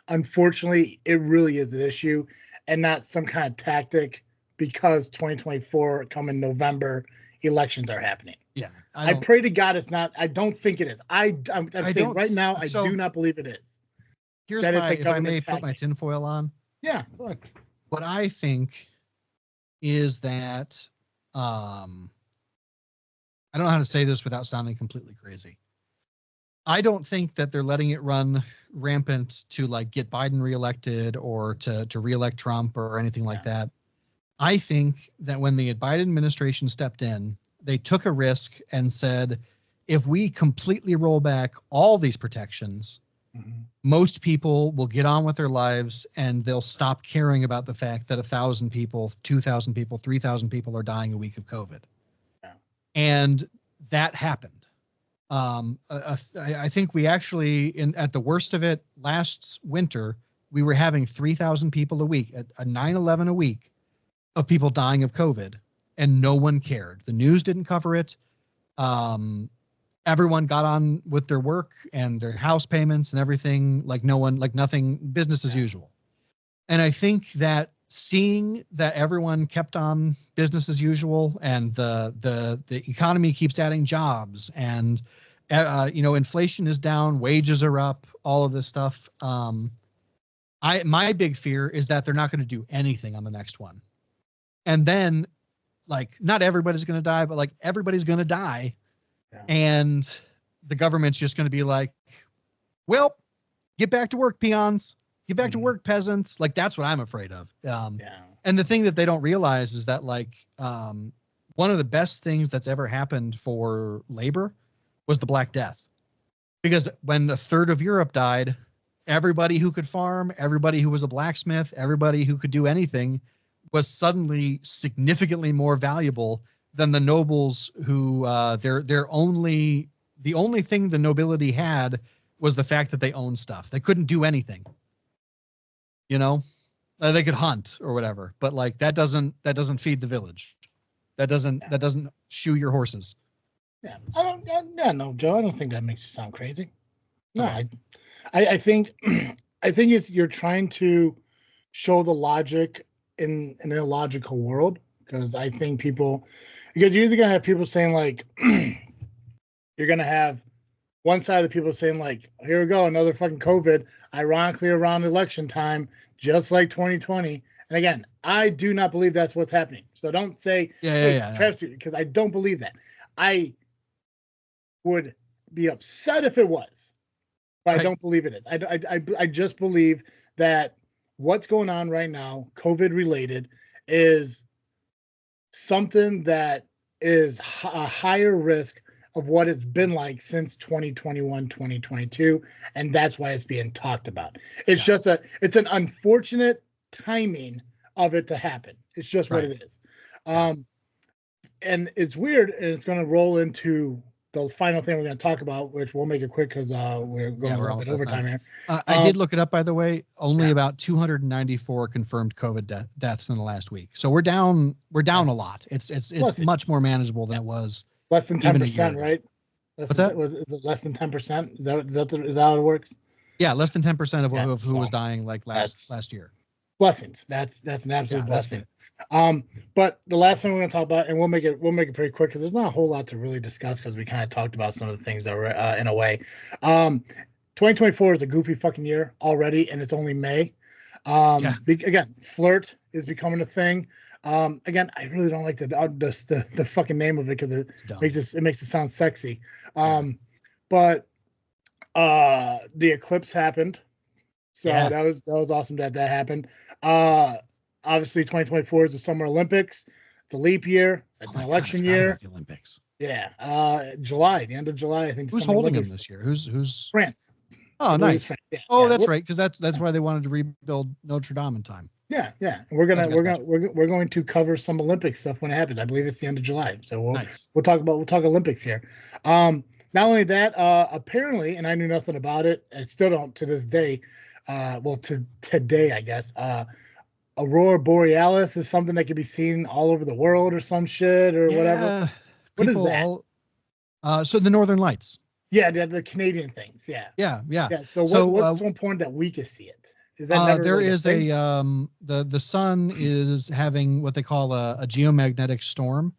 unfortunately it really is an issue and not some kind of tactic because 2024 coming November elections are happening. Yeah. I pray to God it's not. I don't think it is. I'm saying right now, I do not believe it is. Here's if I may put my tinfoil on. Yeah. Go ahead. What I think is that, I don't know how to say this without sounding completely crazy. I don't think that they're letting it run rampant to like get Biden reelected or to reelect Trump or anything like that. I think that when the Biden administration stepped in, they took a risk and said, if we completely roll back all these protections, most people will get on with their lives and they'll stop caring about the fact that 1,000 people, 2,000 people, 3,000 people are dying a week of COVID. Yeah. And that happened. I think we actually, at the worst of it, last winter, we were having 3,000 people a week, a 9/11 a week of people dying of COVID, and no one cared. The news didn't cover it. Everyone got on with their work and their house payments and everything like nothing, business as usual. And I think that seeing that everyone kept on business as usual and the economy keeps adding jobs and inflation is down, wages are up, all of this stuff. My big fear is that they're not going to do anything on the next one. And then like not everybody's going to die, but like everybody's going to die. Yeah. And the government's just going to be like, well, get back to work, peons. Get back to work, peasants. Like, that's what I'm afraid of. And the thing that they don't realize is that, like, one of the best things that's ever happened for labor was the Black Death. Because when a third of Europe died, everybody who could farm, everybody who was a blacksmith, everybody who could do anything was suddenly significantly more valuable than the nobles who the only thing the nobility had was the fact that they owned stuff. They couldn't do anything. They could hunt or whatever, but like that doesn't feed the village. That doesn't shoe your horses. Yeah, no, Joe. I don't think that makes you sound crazy. No, I think I think it's you're trying to show the logic in an illogical world, because I think because you're either gonna have people saying like you're gonna have one side of the people saying like, here we go, another fucking COVID, ironically around election time, just like 2020. And again, I do not believe that's what's happening. So don't say, hey, Travis, because I don't believe that. I would be upset if it was, but I don't believe it is. I just believe that what's going on right now, COVID related, is something that is a higher risk of what it's been like since 2021, 2022. And that's why it's being talked about. It's just it's an unfortunate timing of it to happen. It's just what it is. And it's weird, and it's going to roll into the final thing we're going to talk about, which we'll make it quick because we're going a little bit overtime here. I did look it up, by the way. Only about 294 confirmed COVID deaths in the last week. So we're down a lot. It's much more manageable than it was. Less than 10%, right? What's that? Is it less than 10%? Is that how it works? Yeah, less than 10% of who was dying like last year. Blessings. That's an absolute blessing. But the last thing we're going to talk about, and we'll make it pretty quick because there's not a whole lot to really discuss because we kind of talked about some of the things that were in a way. 2024 is a goofy fucking year already, and it's only May. Again, FLiRT is becoming a thing. Again, I really don't like the fucking name of it because it makes it sound sexy. But the eclipse happened. So that was awesome that happened. Obviously 2024 is the Summer Olympics. It's a leap year. It's an election year. The Olympics. Yeah. July, the end of July, I think. Who's holding them this year? Who's France? Oh, nice. That's right, because that's why they wanted to rebuild Notre Dame in time. Yeah. And we're going to cover some Olympic stuff when it happens. I believe it's the end of July. So we'll talk Olympics here. Not only that, apparently, and I knew nothing about it, and still don't to this day. Today, I guess. Aurora Borealis is something that can be seen all over the world or some shit or whatever. What is that? So the Northern Lights. Yeah, the Canadian things. Yeah. So what's so important that we can see it? Is that never there is the sun is having what they call a geomagnetic storm.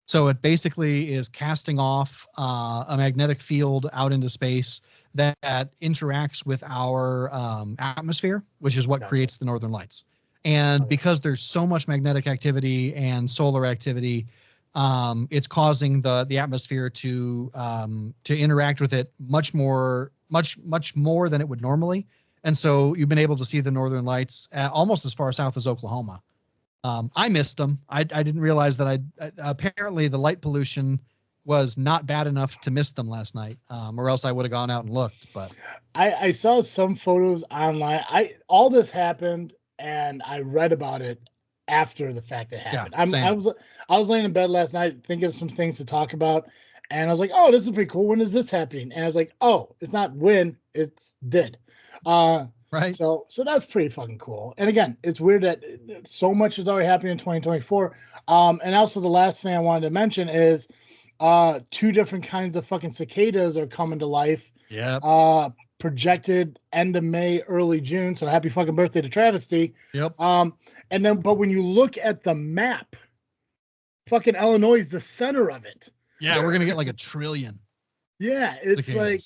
So it basically is casting off a magnetic field out into space that interacts with our atmosphere, which is what creates the Northern Lights. And because there's so much magnetic activity and solar activity, it's causing the atmosphere to interact with it much more than it would normally. And so you've been able to see the Northern Lights almost as far south as Oklahoma. I missed them. I didn't realize that apparently the light pollution was not bad enough to miss them last night, or else I would have gone out and looked. But I saw some photos online. All this happened, and I read about it after the fact it happened. I was laying in bed last night thinking of some things to talk about, and I was like, "Oh, this is pretty cool. When is this happening?" And I was like, "Oh, it's not when, it's did." Right. So that's pretty fucking cool. And again, it's weird that so much is already happening in 2024. And also the last thing I wanted to mention is 2 different kinds of fucking cicadas are coming to life. Yeah. Projected end of May, early June. So happy fucking birthday to Travesty. Yep. And then, but when you look at the map, fucking Illinois is the center of it. Yeah, we're gonna get like 1 trillion. Yeah, it's cicadas. Like,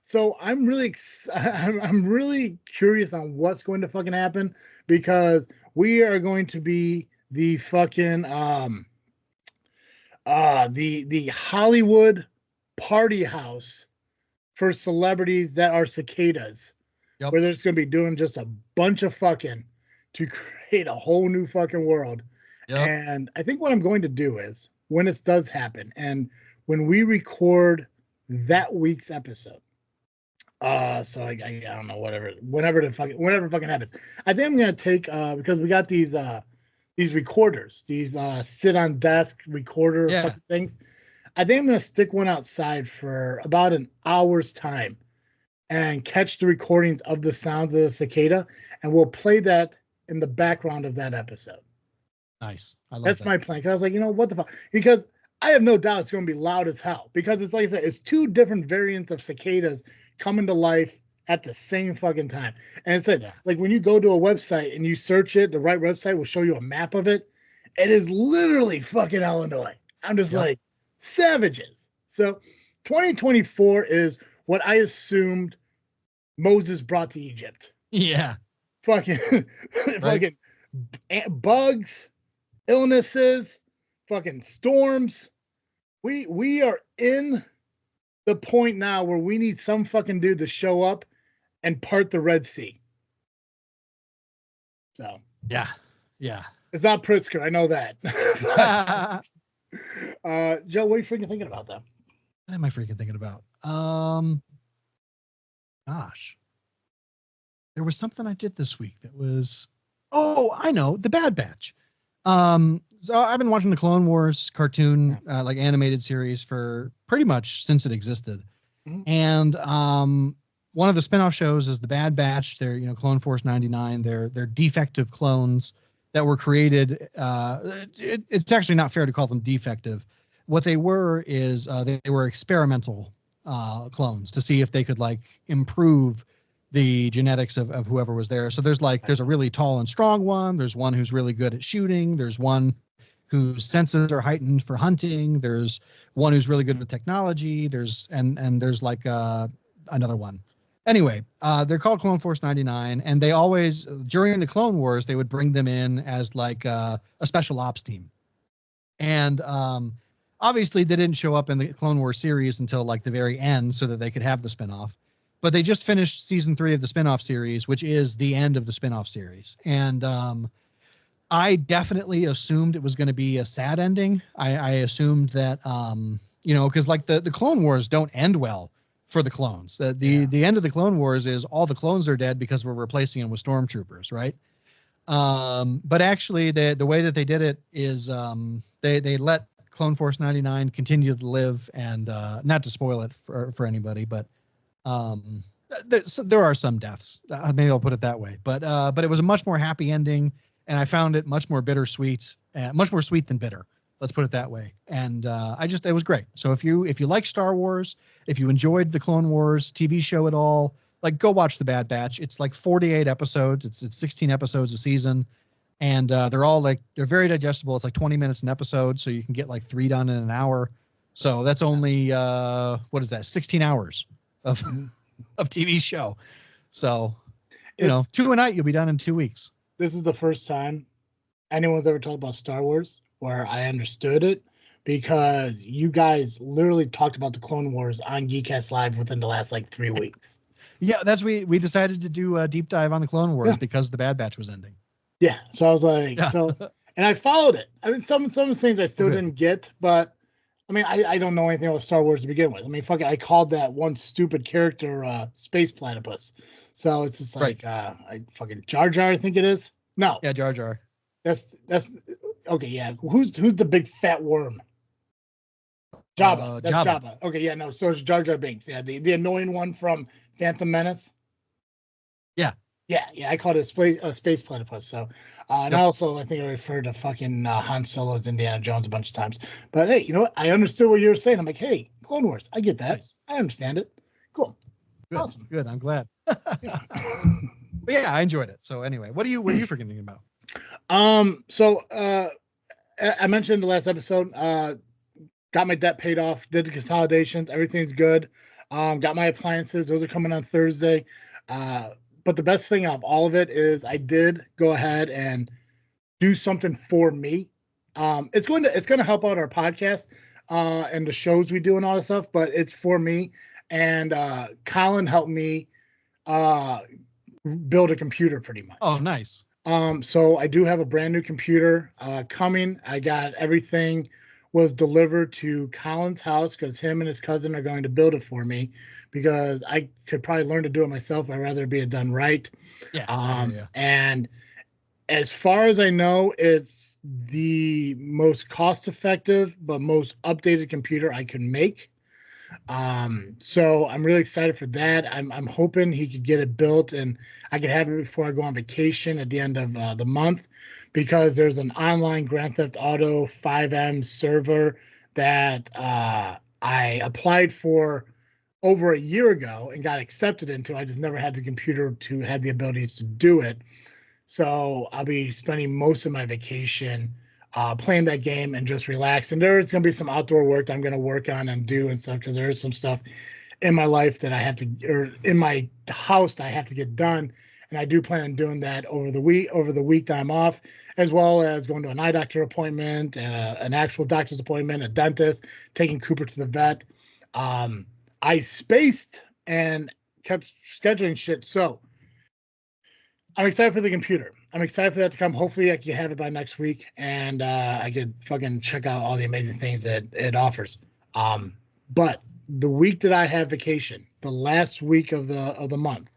so I'm really curious on what's going to fucking happen, because we are going to be the fucking the Hollywood party house for celebrities that are cicadas. Yep. Where they're just going to be doing just a bunch of fucking to create a whole new fucking world. Yep. And I think what I'm going to do is, when it does happen, and when we record that week's episode, so I don't know, whenever fucking happens, I think I'm going to take, because we got these recorders, these sit on desk recorder fucking things. I think I'm going to stick one outside for about an hour's time and catch the recordings of the sounds of the cicada, and we'll play that in the background of that episode. Nice. That's my plan. Because I was like, what the fuck? Because I have no doubt it's going to be loud as hell. Because it's like I said, it's 2 different variants of cicadas coming to life at the same fucking time. And it's like when you go to a website and you search it, the right website will show you a map of it. It is literally fucking Illinois. I'm just like, savages. So 2024 is what I assumed Moses brought to Egypt. Yeah. Fucking, fucking bugs, illnesses, fucking storms. We are in the point now where we need some fucking dude to show up and part the Red Sea. So yeah. It's not Pritzker, I know that. Joe, what are you freaking thinking about that? What am I freaking thinking about? Gosh. There was something I did this week that was, I know, The Bad Batch. So I've been watching the Clone Wars cartoon, like animated series for pretty much since it existed. Mm-hmm. And one of the spinoff shows is The Bad Batch. They're, Clone Force 99. They're defective clones that were created. It's actually not fair to call them defective. What they were is they were experimental clones to see if they could like improve the genetics of whoever was there. So there's a really tall and strong one. There's one who's really good at shooting. There's one whose senses are heightened for hunting. There's one who's really good at technology. There's like another one. Anyway, they're called Clone Force 99, and they always, during the Clone Wars, they would bring them in as like a special ops team. And obviously they didn't show up in the Clone Wars series until like the very end so that they could have the spinoff. But they just finished season 3 of the spinoff series, which is the end of the spinoff series. And I definitely assumed it was going to be a sad ending. I assumed that, because like the Clone Wars don't end well for the clones. The end of the Clone Wars is all the clones are dead because we're replacing them with stormtroopers, right? But actually, the way that they did it is they let Clone Force 99 continue to live, and not to spoil it for anybody, but there are some deaths. Maybe I'll put it that way. But it was a much more happy ending, and I found it much more bittersweet, much more sweet than bitter. Let's put it that way. And it was great. So if you like Star Wars, if you enjoyed the Clone Wars TV show at all, like go watch The Bad Batch. It's like 48 episodes. It's 16 episodes a season, and they're very digestible. It's like 20 minutes an episode, so you can get like 3 done in an hour. So that's only 16 hours of TV show. So 2 a night, you'll be done in 2 weeks. This is the first time anyone's ever talked about Star Wars where I understood it, because you guys literally talked about the Clone Wars on Geekcast Live within the last like 3 weeks. Yeah, we decided to do a deep dive on the Clone Wars because the Bad Batch was ending. Yeah, so I was like, and I followed it. I mean, some things I still didn't get, but I mean, I don't know anything about Star Wars to begin with. I mean, fucking, I called that one stupid character Space Platypus. So it's just like, I fucking Jar Jar, I think it is. No. Yeah, Jar Jar. That's okay. Yeah, who's the big fat worm? Jabba. That's Jabba. Okay, yeah, no. So it's Jar Jar Binks. Yeah, the annoying one from Phantom Menace. Yeah. I called it a space platypus. So, and I think I referred to fucking Han Solo's Indiana Jones a bunch of times. But hey, you know what? I understood what you were saying. I'm like, hey, Clone Wars. I get that. Nice. I understand it. Cool. Good. Awesome. Good. I'm glad. Yeah. But yeah, I enjoyed it. So anyway, what are you freaking thinking about? So I mentioned in the last episode, got my debt paid off, did the consolidations, everything's good. Got my appliances, those are coming on Thursday. But the best thing of all of it is I did go ahead and do something for me. It's going to help out our podcast and the shows we do and all that stuff, but it's for me. And Colin helped me build a computer pretty much. Oh, nice. So I do have a brand new computer coming. I got everything was delivered to Colin's house because him and his cousin are going to build it for me, because I could probably learn to do it myself. I'd rather be done right. Yeah. And as far as I know, it's the most cost-effective but most updated computer I can make. So I'm really excited for that. I'm hoping he could get it built and I could have it before I go on vacation at the end of the month, because there's an online Grand Theft Auto 5M server that I applied for over a year ago and got accepted into. I just never had the computer to have the abilities to do it. So I'll be spending most of my vacation playing that game and just relax. And there's going to be some outdoor work that I'm going to work on and do and stuff, because there's some stuff in my life that I have to, or in my house that I have to get done. And I do plan on doing that over the week that I'm off, as well as going to an eye doctor appointment, an actual doctor's appointment, a dentist, taking Cooper to the vet. I spaced and kept scheduling shit. So I'm excited for the computer. I'm excited for that to come. Hopefully I can have it by next week, and I could fucking check out all the amazing things that it offers. But the week that I have vacation, the last week of the month,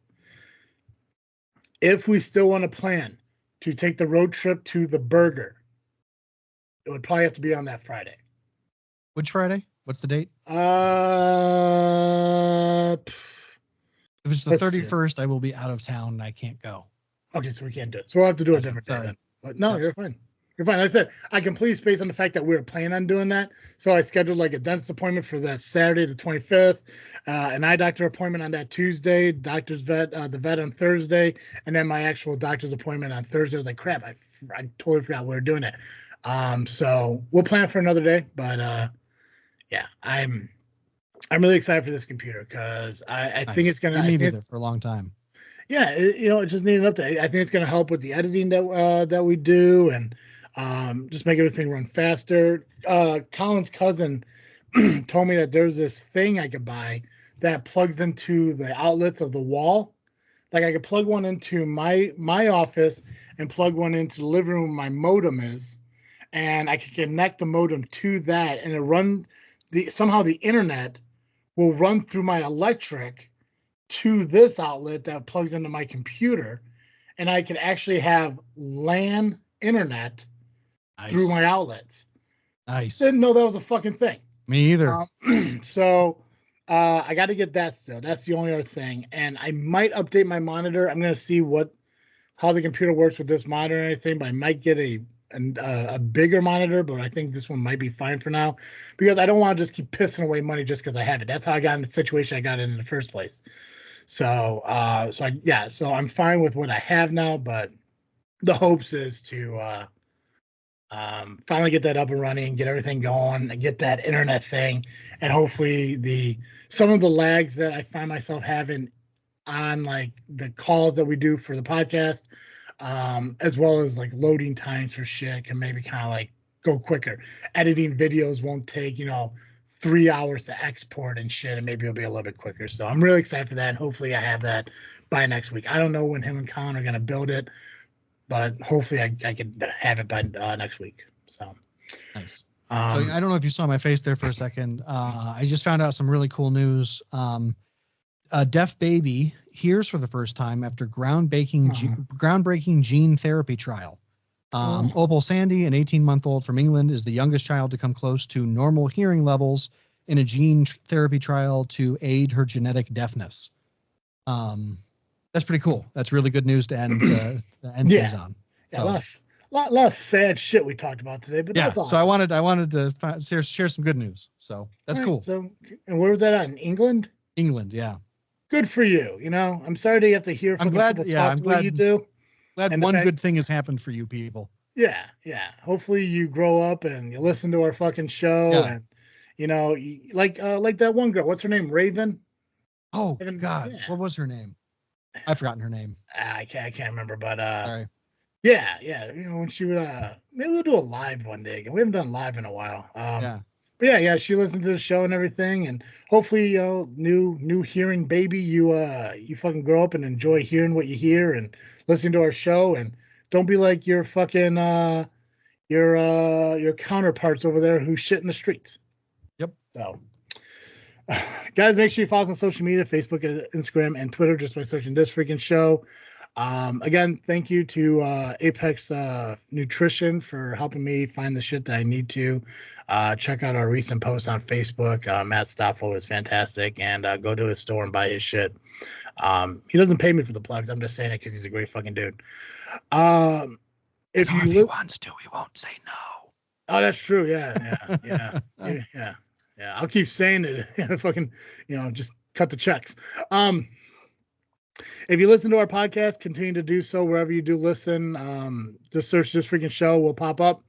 if we still want to plan to take the road trip to the burger, it would probably have to be on that Friday. Which Friday? What's the date? If it's the 31st, I will be out of town and I can't go. Okay, so we can't do it. So we'll have to do a different day then. But no, you're fine. You're fine. Like I said, I completely spaced on the fact that we were planning on doing that. So I scheduled like a dentist appointment for that Saturday, the 25th, an eye doctor appointment on that Tuesday, the vet on Thursday, and then my actual doctor's appointment on Thursday. I was like, crap, I totally forgot we were doing it. So we'll plan for another day. But yeah, I'm really excited for this computer, because I think it's gonna. You needed it for a long time. Yeah, it just needed an update. I think it's going to help with the editing that we do, and just make everything run faster. Colin's cousin told me that there's this thing I could buy that plugs into the outlets of the wall. Like I could plug one into my office and plug one into the living room where my modem is, and I could connect the modem to that, and somehow the internet will run through my electric to this outlet that plugs into my computer, and I could actually have LAN internet through my outlets. Nice. Didn't know that was a fucking thing. Me either. So I got to get that still. That's the only other thing. And I might update my monitor. I'm going to see how the computer works with this monitor and everything, but I might get a bigger monitor, but I think this one might be fine for now, because I don't want to just keep pissing away money just because I have it. That's how I got in the situation I got in the first place. So I'm fine with what I have now, but the hopes is to finally get that up and running, get everything going, and get that internet thing, and hopefully some of the lags that I find myself having on like the calls that we do for the podcast, as well as like loading times for shit, can maybe kind of like go quicker. Editing videos won't take 3 hours to export and shit, and maybe it'll be a little bit quicker. So I'm really excited for that, and hopefully I have that by next week. I don't know when him and Colin are going to build it, but hopefully I could have it by next week. So nice. So I don't know if you saw my face there for a second. I just found out some really cool news. A deaf baby hears for the first time after groundbreaking gene therapy trial. Opal Sandy, an 18-month-old from England, is the youngest child to come close to normal hearing levels in a gene therapy trial to aid her genetic deafness. That's pretty cool. That's really good news to end things on. Yeah, lot of sad shit we talked about today, but that's awesome. So I wanted to share some good news. So that's cool. So, and where was that at? In England? England, yeah. Good for you. I'm sorry that you have to hear from people talk the way you do. Glad one good thing has happened for you people. Yeah. Hopefully you grow up and you listen to our fucking show, and like that one girl. What's her name? Raven. Oh God, yeah. What was her name? I've forgotten her name. I can't remember, but sorry. Yeah. When she would maybe we'll do a live one day again. We haven't done live in a while. But yeah, she listened to the show and everything, and hopefully, new hearing baby, you fucking grow up and enjoy hearing what you hear and listening to our show, and don't be like your fucking your counterparts over there who shit in the streets. Yep. So, guys, make sure you follow us on social media, Facebook, Instagram, and Twitter, just by searching This Freakin' Show. Again, thank you to Apex Nutrition for helping me find the shit that I need to. Check out our recent post on Facebook. Matt Stoffel is fantastic, and go to his store and buy his shit. He doesn't pay me for the plugs. I'm just saying it because he's a great fucking dude. If he wants to, he won't say no. Oh, that's true. Yeah. I'll keep saying it. Fucking, just cut the checks. If you listen to our podcast, continue to do so wherever you do listen. Just search This Freaking Show will pop up.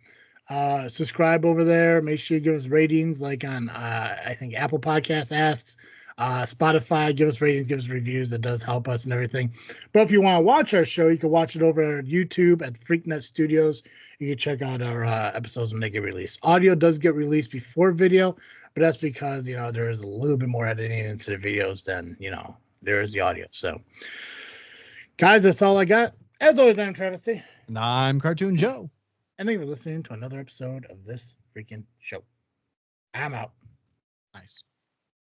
Subscribe over there. Make sure you give us ratings, like on I think Apple Podcasts asks. Spotify, give us ratings, give us reviews. It does help us and everything. But if you want to watch our show, you can watch it over at YouTube at FreakNet Studios. You can check out our episodes when they get released. Audio does get released before video, but that's because, there is a little bit more editing into the videos than, there is the audio. So, guys, that's all I got. As always, I'm Travesty. And I'm Cartoon Joe. And thank you for listening to another episode of This Freaking Show. I'm out. Nice.